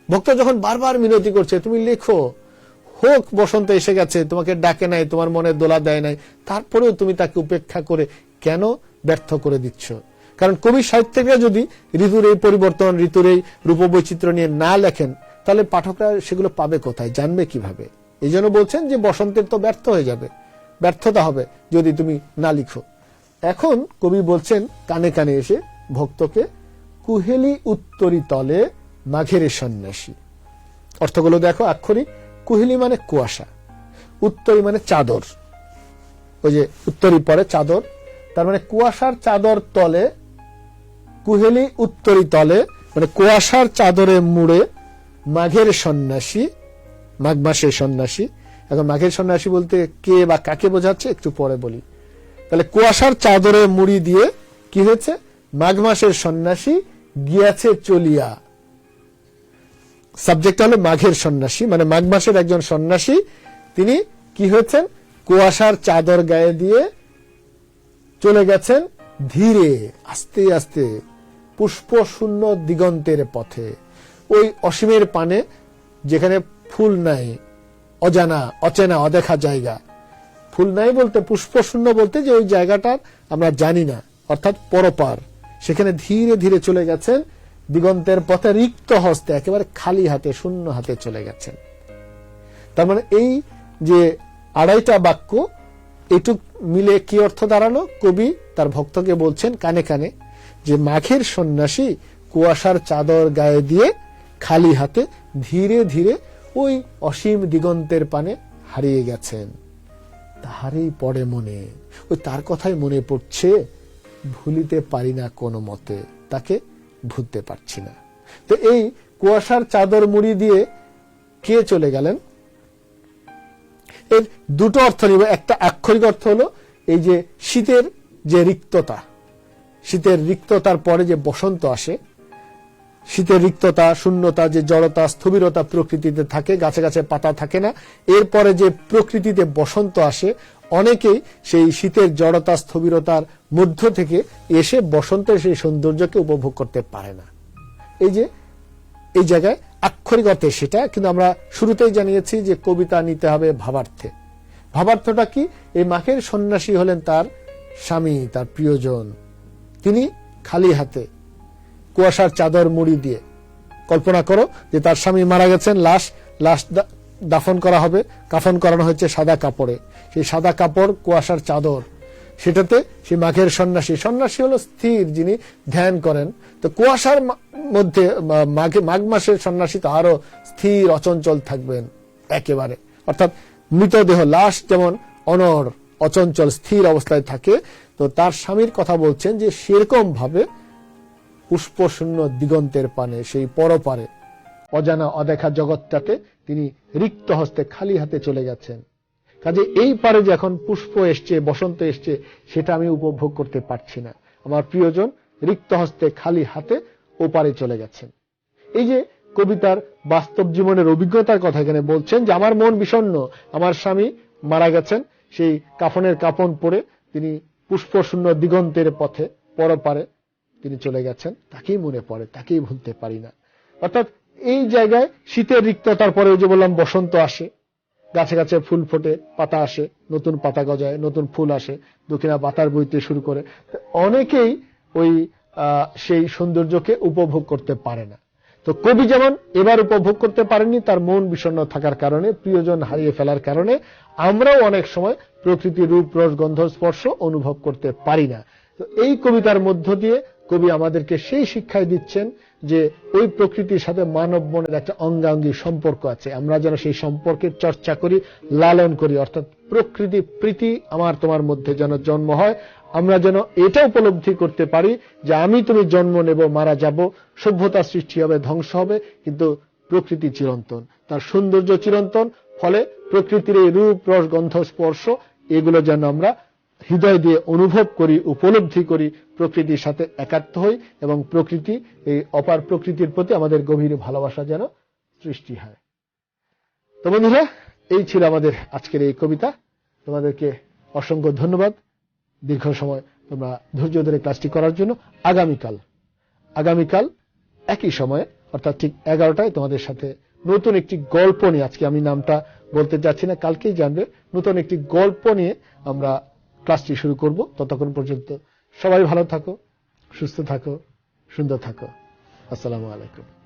ভক্ত যখন বারবার মিনতি করছে, তুমি লেখো, হোক বসন্ত এসে গেছে, তোমাকে ডাকে নাই, তোমার মনে দোলা দেয় নাই, তারপরেও তুমি তাকে উপেক্ষা করে কেন ব্যর্থ করে দিচ্ছ? কারণ কবি সাহিত্যিকরা যদি ঋতুর এই পরিবর্তন, ঋতুর এই রূপবৈচিত্র্য নিয়ে না লেখেন, তাহলে পাঠকরা সেগুলো পাবে কোথায়, জানবে কিভাবে? এই জন্য বলছেন যে বসন্তের তো ব্যর্থ হয়ে যাবে, ব্যর্থতা হবে যদি তুমি না লিখো। এখন কবি বলছেন কানে কানে এসে ভক্তকে, কুহেলি উত্তরি তলে মাঘের সন্ন্যাসী। অর্থগুলো দেখো আক্ষরিক। কুহেলি মানে কুয়াশা, উত্তরি মানে চাদর, ওই যে উত্তরি পরে চাদর, তার মানে কুয়াশার চাদর তলে, কুহেলি উত্তরি তলে মানে কুয়াশার চাদরে মুড়ে মাঘের সন্ন্যাসী, মাঘ মাসের সন্ন্যাসী। এখন মাঘের সন্ন্যাসী বলতে কে বা কাকে বোঝাচ্ছে একটু পরে বলি। তাহলে কুয়াশার চাদরে মুড়ি দিয়ে কি হয়েছে? মাঘ মাসের সন্ন্যাসী গিয়াছে চলিয়া। সাবজেক্ট হলো মাঘের সন্ন্যাসী, মানে মাঘ মাসের একজন সন্ন্যাসী। তিনি কি হয়েছেন? কুয়াশার চাদর গায়ে দিয়ে চলে গেছেন ধীরে আস্তে আস্তে পুষ্প শূন্য দিগন্তের পথে, ওই অসীমের পানে যেখানে ফুল নাই, অজানা অচেনা অদেখা জায়গা। ফুল নাই বলতে পুষ্প শূন্য বলতে যে ওই জায়গাটা আমরা জানি না, অর্থাৎ পরপার, সেখানে ধীরে ধীরে চলে গেছেন দিগন্তের পথে রিক্ত হস্তে, একেবারে খালি হাতে শূন্য হাতে চলে গেছেন। তার মানে এই যে আড়াইটা বাক্য, এটুক মিলে কি অর্থ দাঁড়ালো? কবি তার ভক্তকে বলছেন কানে কানে যে মাঘের সন্ন্যাসী কুয়াশার চাদর গায়ে দিয়ে খালি হাতে ধীরে ধীরে ওই অসীম দিগন্তের পানে হারিয়ে গেছেন। তাহারই পড়ে মনে, ওই তার কথাই মনে পড়ছে, ভুলিতে পারি না কোনো মতে, তাকে ভুলতে পারছি না। তো এই কুয়াশার চাদর মুড়ি দিয়ে কে চলে গেলেন? এর দুটো অর্থ নিব। একটা আক্ষরিক অর্থ হলো এই যে শীতের যে রিক্ততা, শীতের রিক্ততার পরে যে বসন্ত আসে, শীতের রিক্ততা, শূন্যতা, যে জড়তা স্থবিরতা প্রকৃতিতে থাকে, গাছে গাছে পাতা থাকে না, এরপরে যে প্রকৃতিতে বসন্ত আসে, অনেকেই সেই শীতের জড়তা স্থবিরতার মধ্য থেকে এসে বসন্তের সেই সৌন্দর্যকে উপভোগ করতে পারে না। এই যে এই জায়গায় আক্ষরিক অর্থে সেটা, কিন্তু আমরা শুরুতেই জানিয়েছি যে কবিতা নিতে হবে ভাবার্থে। ভাবার্থটা কি? এই মাঘের সন্ন্যাসী হলেন তার স্বামী, তার প্রিয়জন। তিনি খালি হাতে কুয়াশার চাদর মুড়ি দিয়ে, কল্পনা করো যে তার স্বামী মারা গেছেন, লাশ দাফন করা হবে, কাফন করানো হয়েছে সাদা কাপড়ে, সেই সাদা কাপড় কুয়াশার চাদর, সেটাতে সেই মাঘের সন্ন্যাসী। সন্ন্যাসী হলো স্থির, যিনি ধ্যান করেন। তো কুয়াশার মধ্যে মাঘ মাসের সন্ন্যাসী তো আরো স্থির অচঞ্চল থাকবেন একেবারে, অর্থাৎ মৃতদেহ লাশ যেমন অনড় অচঞ্চল স্থির অবস্থায় থাকে, তো তার স্বামীর কথা বলছেন যে সেরকম ভাবে পুষ্পশূন্য দিগন্তের পানে, সেই পরপারে অজানা অদেখা জগৎটাতে তিনি রিক্ত হস্তে খালি হাতে চলে গেছেন। কাজে এই পারে যে এখন পুষ্প এসছে, বসন্ত এসছে, সেটা আমি উপভোগ করতে পারছি না। আমার প্রিয়জন রিক্ত হস্তে খালি হাতে ওপারে চলে গেছেন। এই যে কবিতার বাস্তব জীবনের অভিজ্ঞতার কথা এখানে বলছেন যে আমার মন বিষণ্ণ, আমার স্বামী মারা গেছেন, সেই কাফনের কাফন পরে তিনি পুষ্পশূন্য দিগন্তের পথে পরপারে তিনি চলে গেছেন, তাকেই মনে পড়ে, তাকেই ভুলতে পারি না। অর্থাৎ এই জায়গায় শীতের রিক্ততার পরে যে বললাম বসন্ত আসে, গাছে গাছে ফুল ফোটে, পাতা আসে, নতুন পাতা গজায়, নতুন ফুল আসে, দক্ষিণা বাতার বইতে শুরু করে, অনেকেই ওই সেই সৌন্দর্যকে উপভোগ করতে পারে না। তো কবি যেমন এবার উপভোগ করতে পারেননি তার মন বিষণ্ণ থাকার কারণে, প্রিয়জন হারিয়ে ফেলার কারণে, আমরাও অনেক সময় প্রকৃতির রূপ রস গন্ধ স্পর্শ অনুভব করতে পারি না। তো এই কবিতার মধ্য দিয়ে কবি আমাদেরকে সেই শিক্ষায় দিচ্ছেন যে ওই প্রকৃতির সাথে মানব মনের একটা অঙ্গাঙ্গী সম্পর্ক আছে, আমরা যেন সেই সম্পর্কের চর্চা করি, লালন করি, অর্থাৎ প্রকৃতি প্রীতি আমার তোমার মধ্যে যেন জন্ম হয়। আমরা যেন এটা উপলব্ধি করতে পারি যে আমি তুমি জন্ম নেব, মারা যাব, সভ্যতা সৃষ্টি হবে, ধ্বংস হবে, কিন্তু প্রকৃতি চিরন্তন, তার সৌন্দর্য চিরন্তন। ফলে প্রকৃতির এই রূপ রস গন্ধ স্পর্শ এগুলো যেন আমরা হৃদয় দিয়ে অনুভব করি, উপলব্ধি করি, প্রকৃতির সাথে একাত্ম হই, এবং প্রকৃতি, এই অপার প্রকৃতির প্রতি আমাদের গভীর ভালোবাসা যেন সৃষ্টি হয়। তো বন্ধুরা, এই ছিল আমাদের আজকের এই কবিতা। তোমাদেরকে অসংখ্য ধন্যবাদ দীর্ঘ সময় তোমরা ধৈর্য ধরে ক্লাসটি করার জন্য। আগামীকাল একই সময়ে, অর্থাৎ ঠিক 11টায় তোমাদের সাথে নতুন একটি গল্প নিয়ে, আজকে আমি নামটা বলতে যাচ্ছি না, কালকেই জানবে, নতুন একটি গল্প নিয়ে আমরা ক্লাসটি শুরু করব। ততক্ষণ পর্যন্ত সবাই ভালো থাকো, সুস্থ থাকো, সুন্দর থাকো। আসসালামু আলাইকুম।